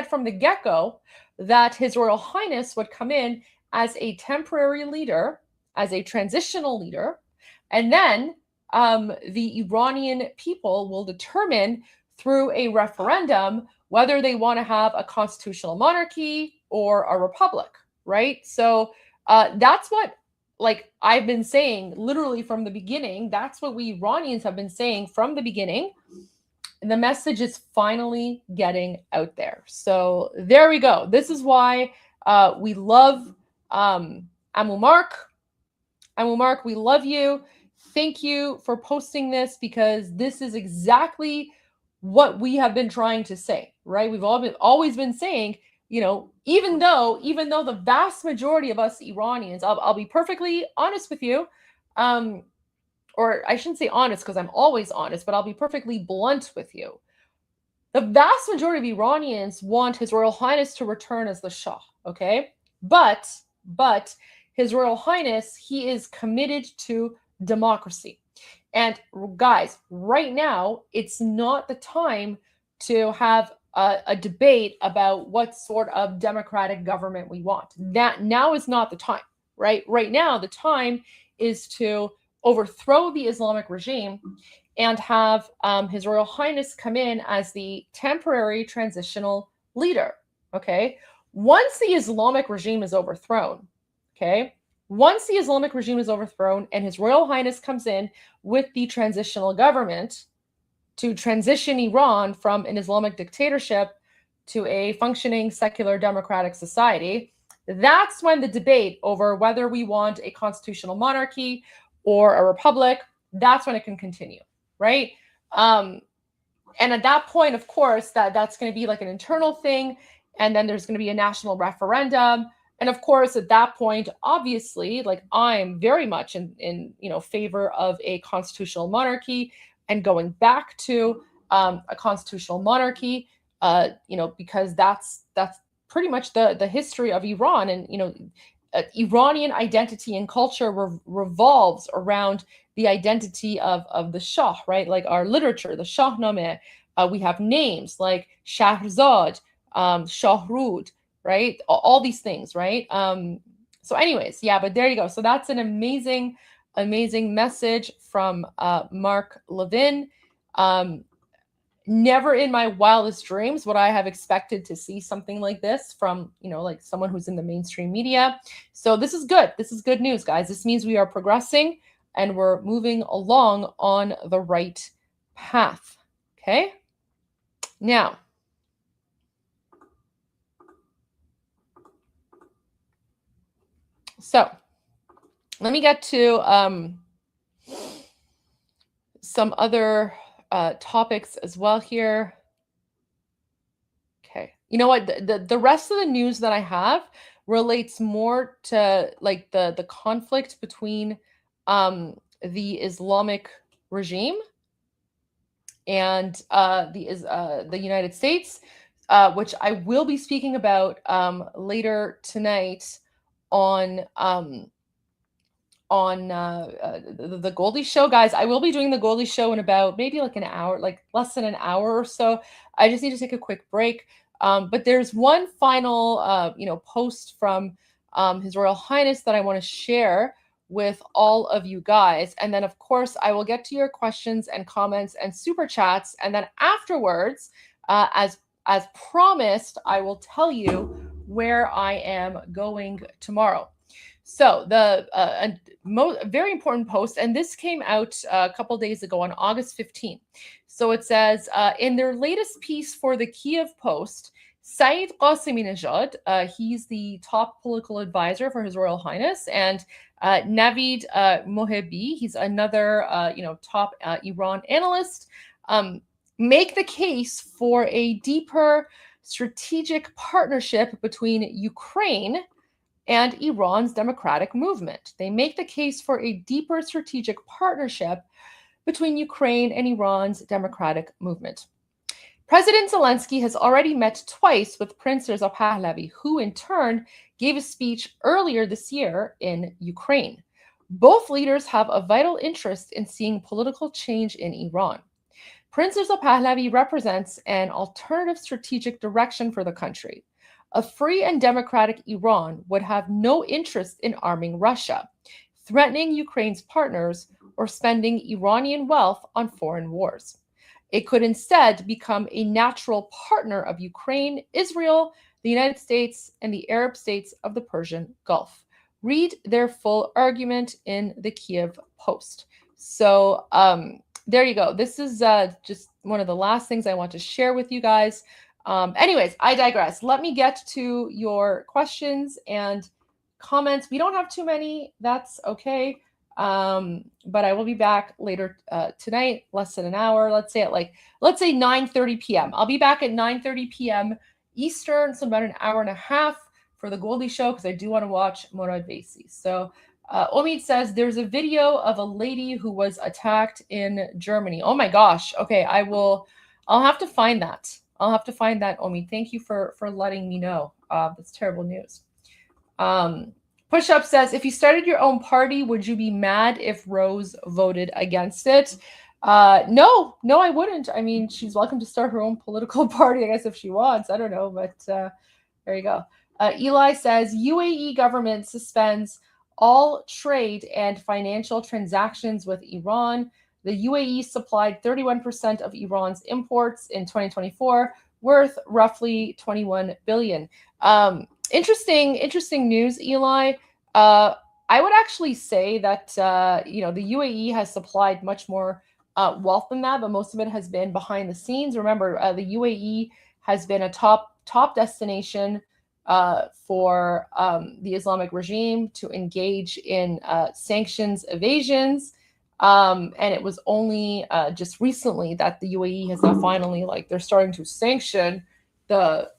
from the get-go that His Royal Highness would come in as a temporary leader, as a transitional leader, and then the Iranian people will determine through a referendum whether they want to have a constitutional monarchy or a republic, right? So that's what, I've been saying literally from the beginning. That's what we Iranians have been saying from the beginning. And the message is finally getting out there. So there we go. This is why we love Amu Mark. Amu Mark, we love you. Thank you for posting this, because this is exactly what we have been trying to say, right? We've always been saying, even though the vast majority of us Iranians, I'll be perfectly honest with you, or I shouldn't say honest because I'm always honest, but I'll be perfectly blunt with you. The vast majority of Iranians want His Royal Highness to return as the Shah, okay? But His Royal Highness, he is committed to democracy. And guys, right now, it's not the time to have a debate about what sort of democratic government we want. That now is not the time, right? Right now, the time is to overthrow the Islamic regime and have His Royal Highness come in as the temporary transitional leader, okay? Once the Islamic regime is overthrown, okay? Once the Islamic regime is overthrown and His Royal Highness comes in with the transitional government to transition Iran from an Islamic dictatorship to a functioning secular democratic society, that's when the debate over whether we want a constitutional monarchy or a republic, that's when it can continue, right? And at that point, of course, that's going to be like an internal thing, and then there's going to be a national referendum. And of course, at that point, obviously, I'm very much in favor of a constitutional monarchy and going back to a constitutional monarchy, because that's pretty much the history of Iran. And Iranian identity and culture revolves around the identity of the Shah, right? Like our literature, the Shahnameh, we have names like Shahrzad, Shahrud, right? All these things, right? So anyways, yeah, but there you go. So that's an amazing message from Mark Levin. Never in my wildest dreams would I have expected to see something like this from, like someone who's in the mainstream media. So this is good. This is good news, guys. This means we are progressing and we're moving along on the right path. Okay. Now, so let me get to some other topics as well here. Okay. You know what? The rest of the news that I have relates more to like the conflict between the Islamic regime and the United States, which I will be speaking about later tonight on the Goldie show. Guys, I will be doing the Goldie show in about maybe like an hour, like less than an hour or so. I just need to take a quick break. But there's one final post from His Royal Highness that I want to share with all of you guys. And then of course I will get to your questions and comments and super chats. And then afterwards, as promised, I will tell you where I am going tomorrow. So the very important post, and this came out a couple days ago on August 15th. So it says, in their latest piece for the Kiev Post, Saeed Qaseminejad, he's the top political advisor for His Royal Highness, and Navid Mohebi, he's another top Iran analyst, make the case for a deeper strategic partnership between Ukraine and Iran's democratic movement. They make the case for a deeper strategic partnership between Ukraine and Iran's democratic movement. President Zelensky has already met twice with Prince Reza Pahlavi, who in turn gave a speech earlier this year in Ukraine. Both leaders have a vital interest in seeing political change in Iran. Prince Reza Pahlavi represents an alternative strategic direction for the country. A free and democratic Iran would have no interest in arming Russia, threatening Ukraine's partners, or spending Iranian wealth on foreign wars. It could instead become a natural partner of Ukraine, Israel, the United States, and the Arab states of the Persian Gulf. Read their full argument in the Kiev Post. So there you go. This is just one of the last things I want to share with you guys. Anyways, I digress. Let me get to your questions and comments. We don't have too many. That's okay. But I will be back later tonight, less than an hour. Let's say 9:30 p.m. I'll be back at 9:30 p.m. Eastern, so about an hour and a half for the Goldie show, because I do want to watch Morad Vaisi. So Omid says there's a video of a lady who was attacked in Germany. Oh my gosh. Okay, I'll have to find that. I'll have to find that, Omid. Thank you for letting me know. That's terrible news. Push Up says, if you started your own party, would you be mad if Rose voted against it? No, I wouldn't. I mean, she's welcome to start her own political party, I guess, if she wants. I don't know, but there you go. Eli says, UAE government suspends all trade and financial transactions with Iran. The UAE supplied 31% of Iran's imports in 2024, worth roughly $21 billion. Interesting news, Eli. I would actually say that the UAE has supplied much more wealth than that, but most of it has been behind the scenes. Remember, the UAE has been a top destination for the Islamic regime to engage in sanctions evasions. And it was only just recently that the UAE has now finally, they're starting to sanction the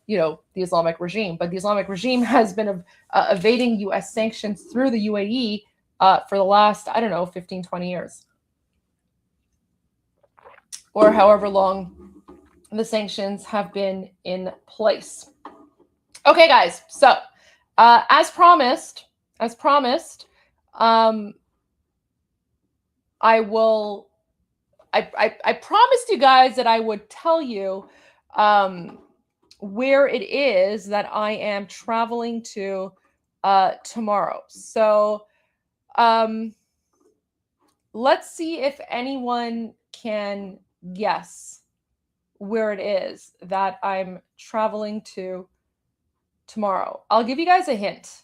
Islamic regime. But the Islamic regime has been evading U.S. sanctions through the UAE for the last, 15, 20 years. Or however long the sanctions have been in place. Okay, guys. So as promised, I promised you guys that I would tell you where it is that I am traveling to tomorrow. So let's see if anyone can guess where it is that I'm traveling to tomorrow. I'll give you guys a hint.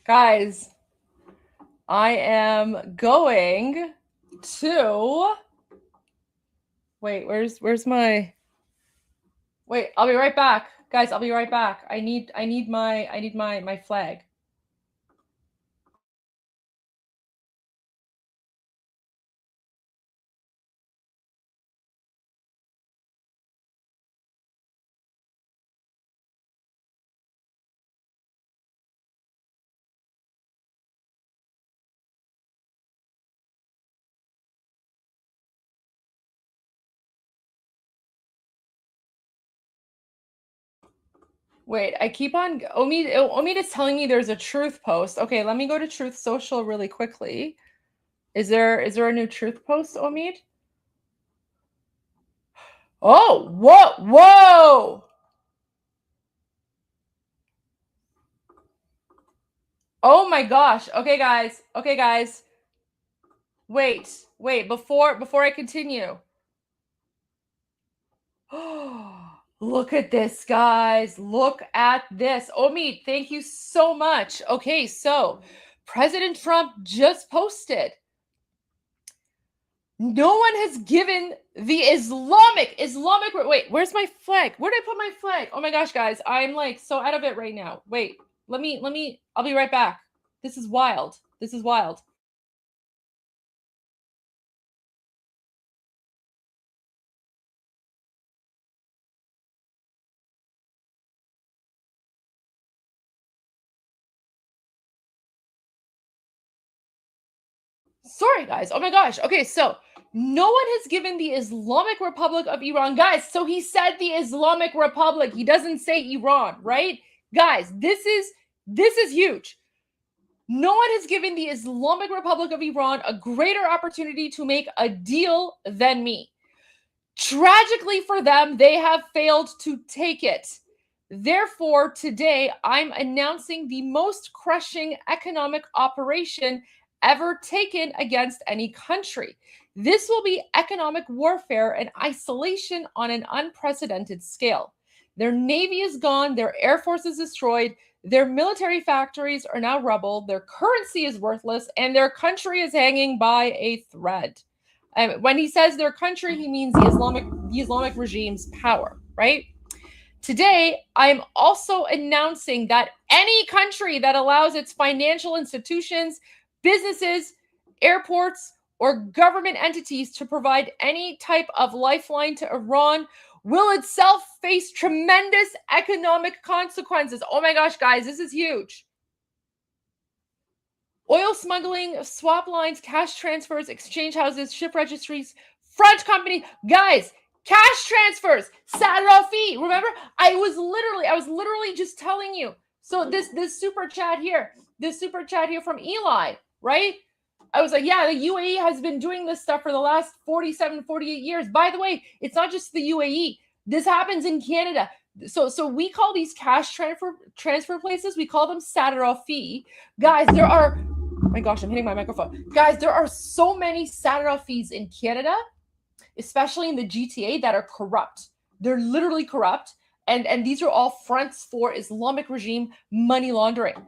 Guys, I am going to wait, where's my wait, I'll be right back. Guys, I'll be right back. I need my flag. Wait, I keep on Omid is telling me there's a truth post. Okay, let me go to Truth Social really quickly. Is there a new truth post, Omid? Oh, whoa. Oh my gosh. Okay, guys. Wait, before I continue. Look at this, guys. Look at this. Omid, thank you so much. Okay, so President Trump just posted. No one has given the Islamic. Wait, where's my flag? Where did I put my flag? Oh my gosh, guys. I'm like so out of it right now. Wait, let me, I'll be right back. This is wild. Sorry, guys. Oh my gosh. Okay, so no one has given the Islamic Republic of Iran. Guys, so he said the Islamic Republic. He doesn't say Iran, right? Guys, this is huge. No one has given the Islamic Republic of Iran a greater opportunity to make a deal than me. Tragically for them, they have failed to take it. Therefore, today, I'm announcing the most crushing economic operation ever taken against any country. This will be economic warfare and isolation on an unprecedented scale. Their navy is gone, their air force is destroyed, their military factories are now rubble, their currency is worthless, and their country is hanging by a thread. When he says their country, he means the Islamic regime's power, right? Today, I'm also announcing that any country that allows its financial institutions, businesses, airports, or government entities to provide any type of lifeline to Iran will itself face tremendous economic consequences. Oh my gosh, guys, this is huge. Oil smuggling, swap lines, cash transfers, exchange houses, ship registries, French company. Guys, Cash transfers, Sarafi. Remember, I was literally just telling you. So this super chat here from Eli, right? I was like, yeah, the UAE has been doing this stuff for the last 47, 48 years. By the way, it's not just the UAE. This happens in Canada. So we call these cash transfer places, we call them Sarafi. Guys, there are, my gosh, I'm hitting my microphone. Guys, there are so many Sarafis in Canada, especially in the GTA, that are corrupt. They're literally corrupt. And these are all fronts for Islamic regime money laundering.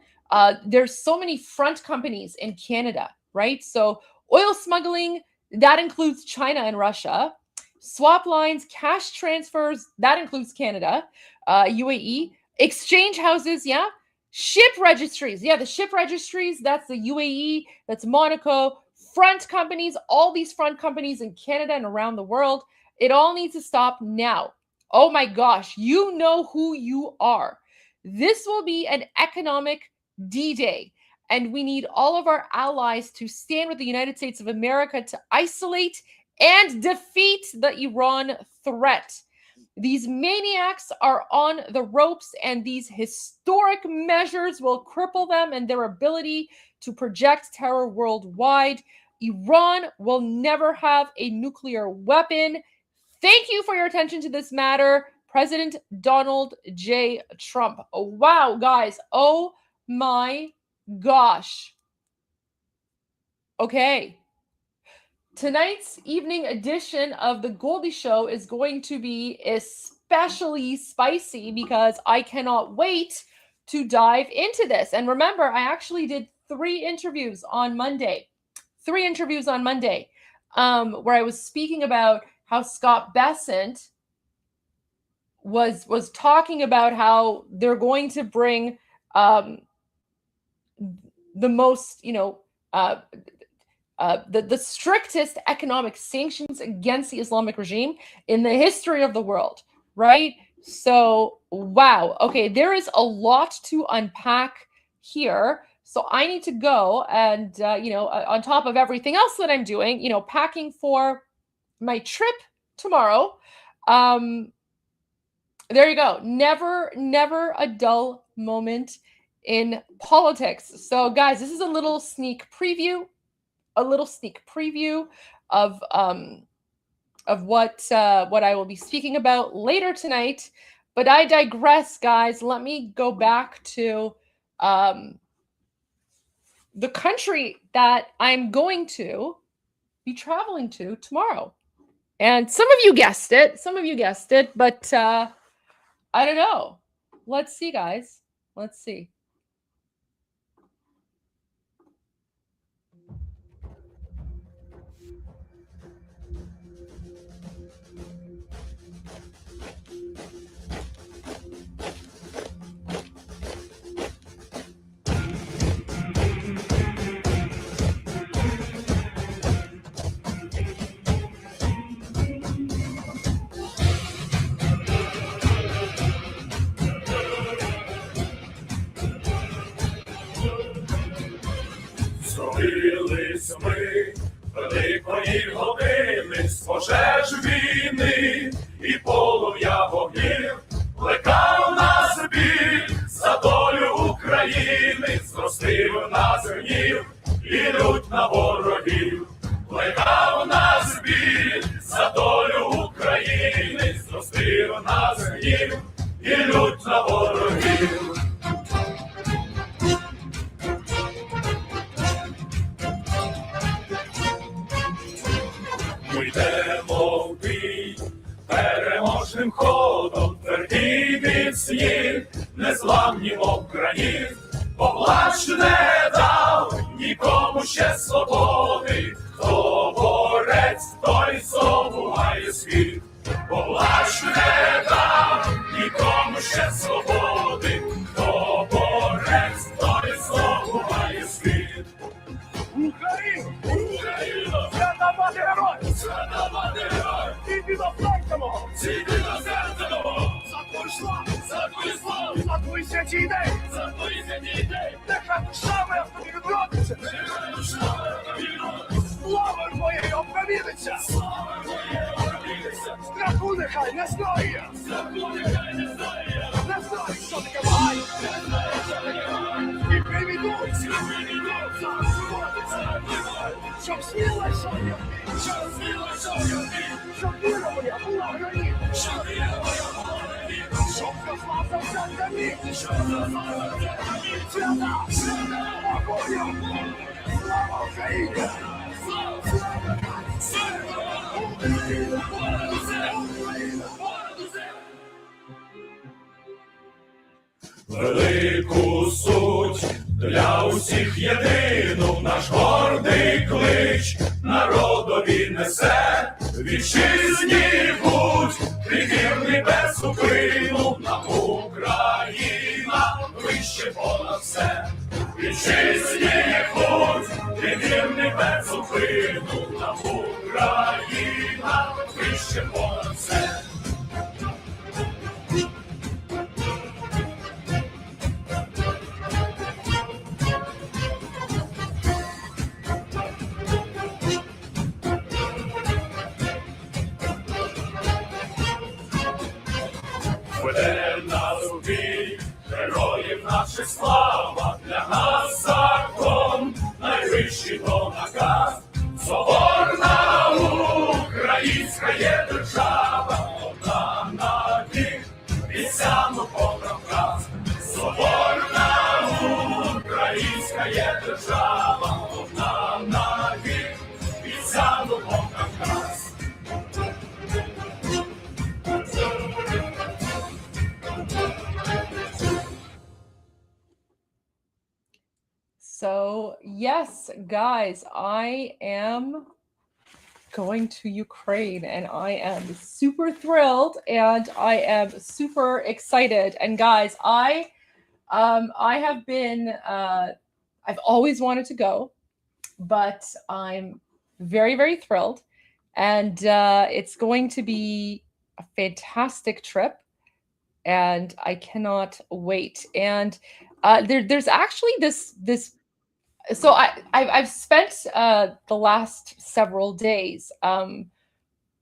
There's so many front companies in Canada, right? So oil smuggling, that includes China and Russia. Swap lines, cash transfers, that includes Canada, UAE. Exchange houses, yeah. Ship registries, yeah, the ship registries, that's the UAE, that's Monaco. Front companies, all these front companies in Canada and around the world, it all needs to stop now. Oh my gosh, you know who you are. This will be an economic D-Day, and we need all of our allies to stand with the United States of America to isolate and defeat the Iran threat. These maniacs are on the ropes, and these historic measures will cripple them and their ability to project terror worldwide. Iran will never have a nuclear weapon. Thank you for your attention to this matter, President Donald J. Trump. Oh, wow, guys. Oh my gosh. Okay. Tonight's evening edition of the Goldie Show is going to be especially spicy because I cannot wait to dive into this. And remember, I actually did 3 interviews on Monday. 3 interviews on Monday, where I was speaking about how Scott Bessent was talking about how they're going to bring the most, the strictest economic sanctions against the Islamic regime in the history of the world, right? So, wow. Okay, there is a lot to unpack here. So I need to go and, on top of everything else that I'm doing, packing for my trip tomorrow. There you go. Never a dull moment in politics. So guys, this is a little sneak preview of what I will be speaking about later tonight. But I digress, guys. Let me go back to the country that I'm going to be traveling to tomorrow. And some of you guessed it, but I don't know. Let's see, guys. Let's see. Зробились ми великої години з пожеж війни і полум'я вогнів, плекав нас біль за долю України, зростив нас гнів і лють на ворогів, плекав нас біль за долю України, зростив нас гнів і лють на ворогів. Ми йдемо в бій переможним ходом, тверді міцні, незламні мов граніт, бо плач не дав нікому ще свободи, хто борець, той здобуває світ, бо плач не дав нікому ще свободи, хто борець, той здобуває світ. Україна! Україна! Свята герой! Свята мати герой! Іди до серця мого! Іди до серця мого! За твою славу! За твою славу! За твої святі ідеї! За твої святі ідеї! Нехай душа моя в тобі відродиться! Нехай душа моя в тобі Велику суть для усіх єдину наш гордий клич народові несе, вітчизні путь, пригірний без зупину, нам Україна вище понад все. Вітчизні путь, пригірний без зупину, нам Україна вище понад все. Веде нас у бій, героїв наших слава, для нас закон, найвищий то наказ. Соборна українська є держава, одна на вік, вісяну понад нас. Соборна українська є держава, одна на вік, вісяну понад нас. So yes, guys, I am going to Ukraine and I am super thrilled and I am super excited. And guys, I have been, I've always wanted to go, but I'm very, very thrilled. And it's going to be a fantastic trip and I cannot wait. And there's actually this so I've spent the last several days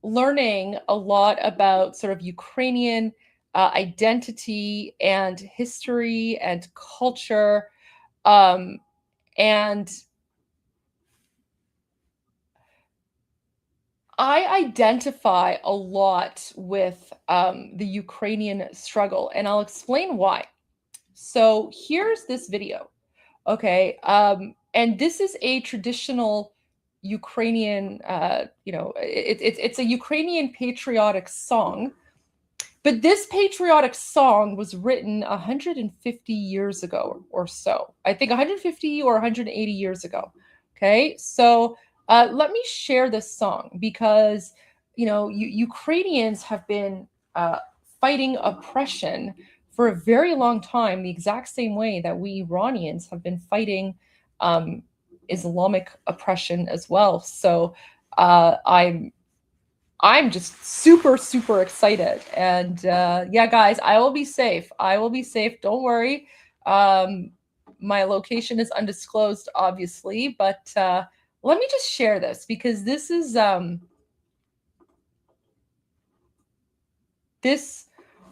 learning a lot about sort of Ukrainian identity and history and culture, and I identify a lot with the Ukrainian struggle, and I'll explain why. So here's this video. Okay, and this is a traditional Ukrainian, it's a Ukrainian patriotic song, but this patriotic song was written 150 years ago or so. I think 150 or 180 years ago. Okay, so let me share this song because, Ukrainians have been fighting oppression for a very long time, the exact same way that we Iranians have been fighting Islamic oppression as well. So I'm just super, super excited. And yeah, guys, I will be safe. I will be safe. Don't worry. My location is undisclosed, obviously, but let me just share this because this is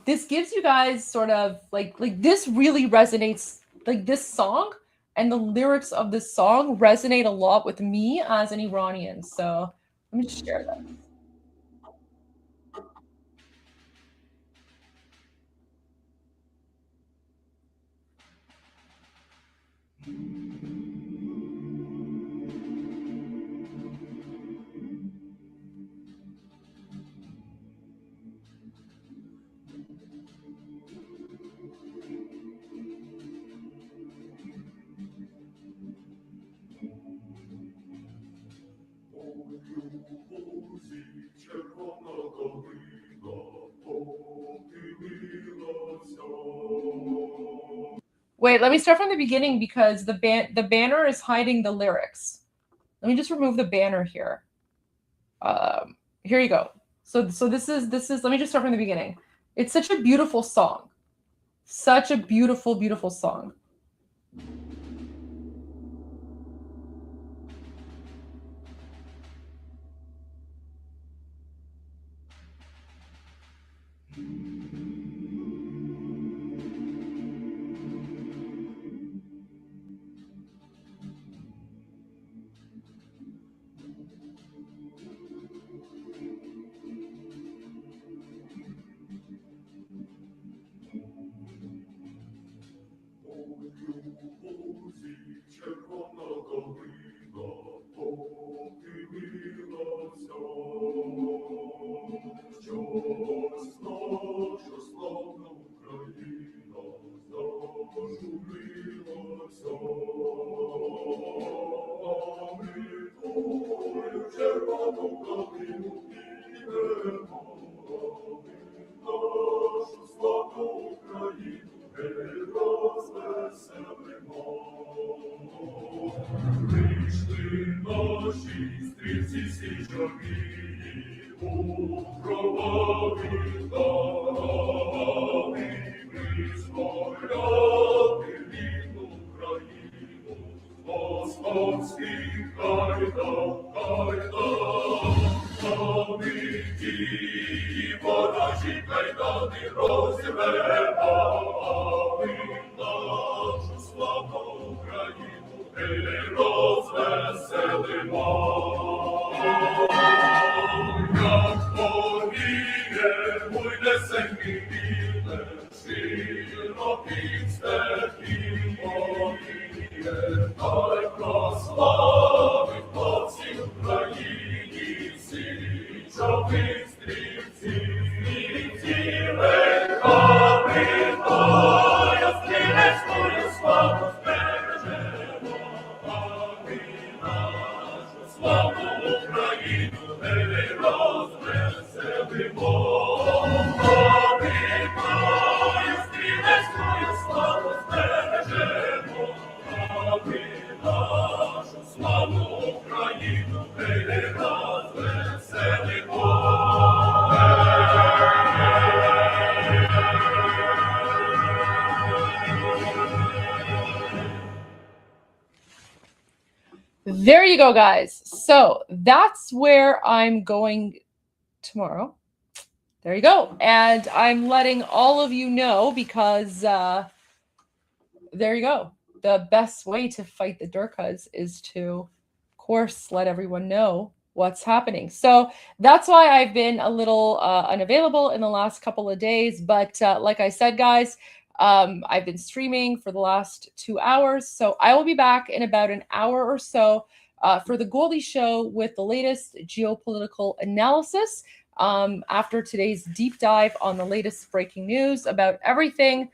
this gives you guys sort of like this really resonates, like this song and the lyrics of this song resonate a lot with me as an Iranian. So let me just share that. Wait, let me start from the beginning because the banner is hiding the lyrics. Let me just remove the banner here. Here you go. So this is let me just start from the beginning. It's such a beautiful song. Such a beautiful, beautiful song. There you go, guys. So that's where I'm going tomorrow. There you go. And I'm letting all of you know because there you go. The best way to fight the Durkas is to, of course, let everyone know what's happening. So that's why I've been a little unavailable in the last couple of days. But like I said, guys, I've been streaming for the last 2 hours. So I will be back in about an hour or so for the Goldie Show with the latest geopolitical analysis after today's deep dive on the latest breaking news about everything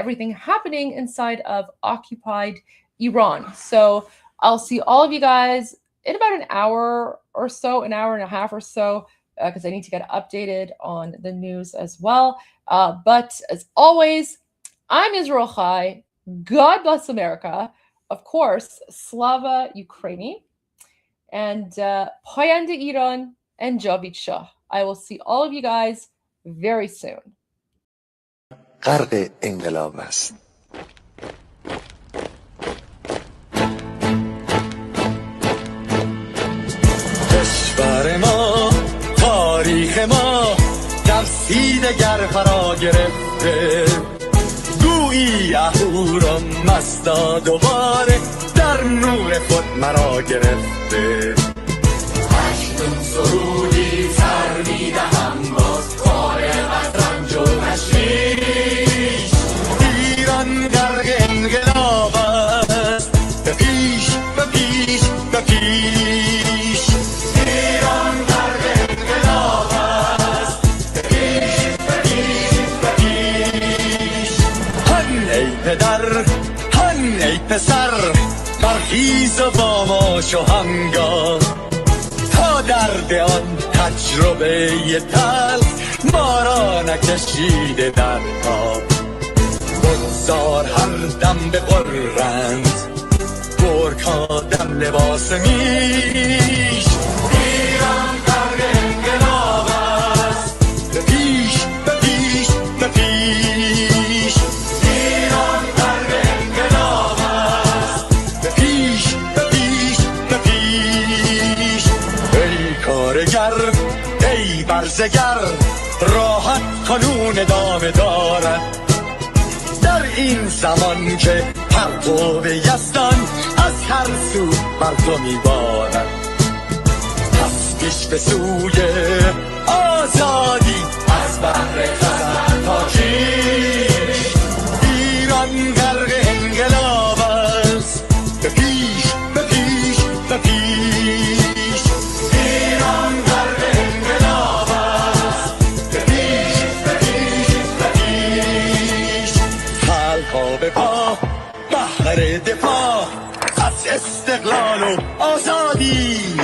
everything happening inside of occupied Iran. So I'll see all of you guys in about an hour or so, an hour and a half or so, because I need to get updated on the news as well. But as always, I'm Israel Chai. God bless America. Of course, Slava Ukraini. And Payanda Iran and Javid Shah. I will see all of you guys very soon. غرق انقلاب است. کشور ما، تاریخ ما در سیدگر فرا گرفته، گویی اهورا مستا دوباره در نور خود مرا گرفته. اکنون سرودی سر میدهم باز فارغ از رنج و تشویش، ایران غرق انقلاب است، به پیش به پیش به پیش. ایران غرق انقلاب است، به پیش به پیش به پیش. هن ای پدر، هن ای پسر، برخیز و با ما شو همگام، تا درد آن تجربه تلخ ما را نکشیده در خواب. بگذار هر دم بغرند گرگ‌ها دم لباس میش. ایران غرق انقلاب است، به پیش به پیش به پیش. ایران غرق انقلاب است، به پیش به پیش به پیش. ای کارگر، ای برزگر، راحت کنون ادامه دارد در این زمان که پرتو یزدان از هر سو بر تو میبارد. پس پیش به سوی آزادی از بحر خزر تا کیش. ایران غرق انقلاب است، به پیش به پیش به پیش. ایران غرق انقلاب است، به پیش به پیش به پیش. خلقا به پا بهر دفاع از استقلال و آزادی.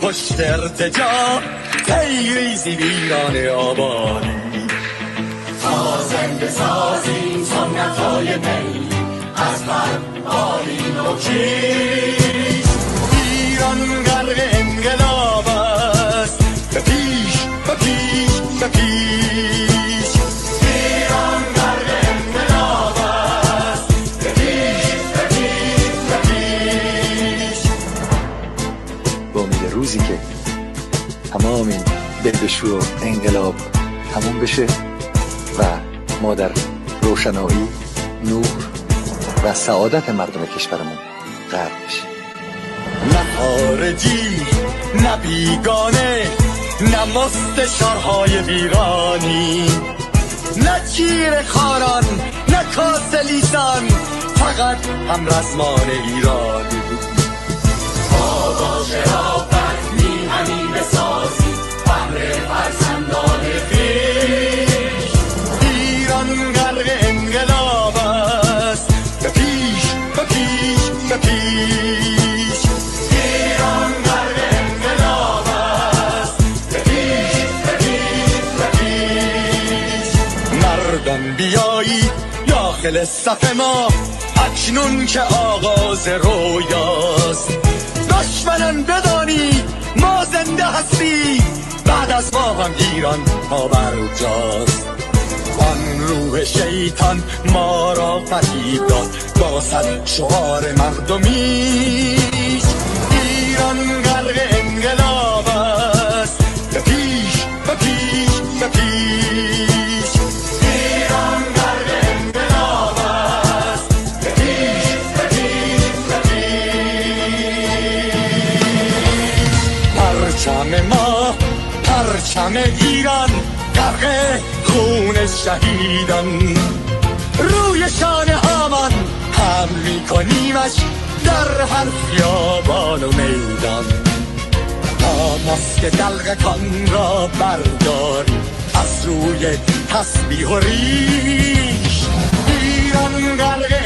پشت ارتجا تیریزی ویران آبانی تا زنده سازیم سنت‌های ملی از بالین و کیش ایران غرق انقلاب است به پیش به پیش به پیش ایران غرق انقلاب است به پیش به پیش به پیش با امید روزی که تمام این دلبشور و انقلاب تموم بشه و ما در روشنایی، نور و سعادت مردم کشورمون غرق بشیم. نه خارجی نه بیگانه نه مستشارهای ویرانی نه چیر خاران نه کاسلیسان فقط هم رزمان ایرانی ما با شرافت میهنی بسازی فخر فرزندان خویش ایران غرق انقلاب است به پیش به پیش به پیش ایران غرق انقلاب است به پیش به پیش به پیش مردان بیایید داخل صف ما اکنون که آغاز رویاست دشمنان بدانید ما زنده هستیم بعد از ما هم ایران پابرجاست آن روح شیطان ما را فریب داد با صد شعار مردمیش ایران غرق انقلاب است به پیش به پیش به پیش ایران غرق انقلاب است به پیش به پیش به پیش پرچم ما پرچم ایران غرق خون شهیدان روی شانه هامان هم میکنیمش در هر خیابان و میدان تا ماسک دلغکان را برداریم از روی تسبیح و ریش ایران غرق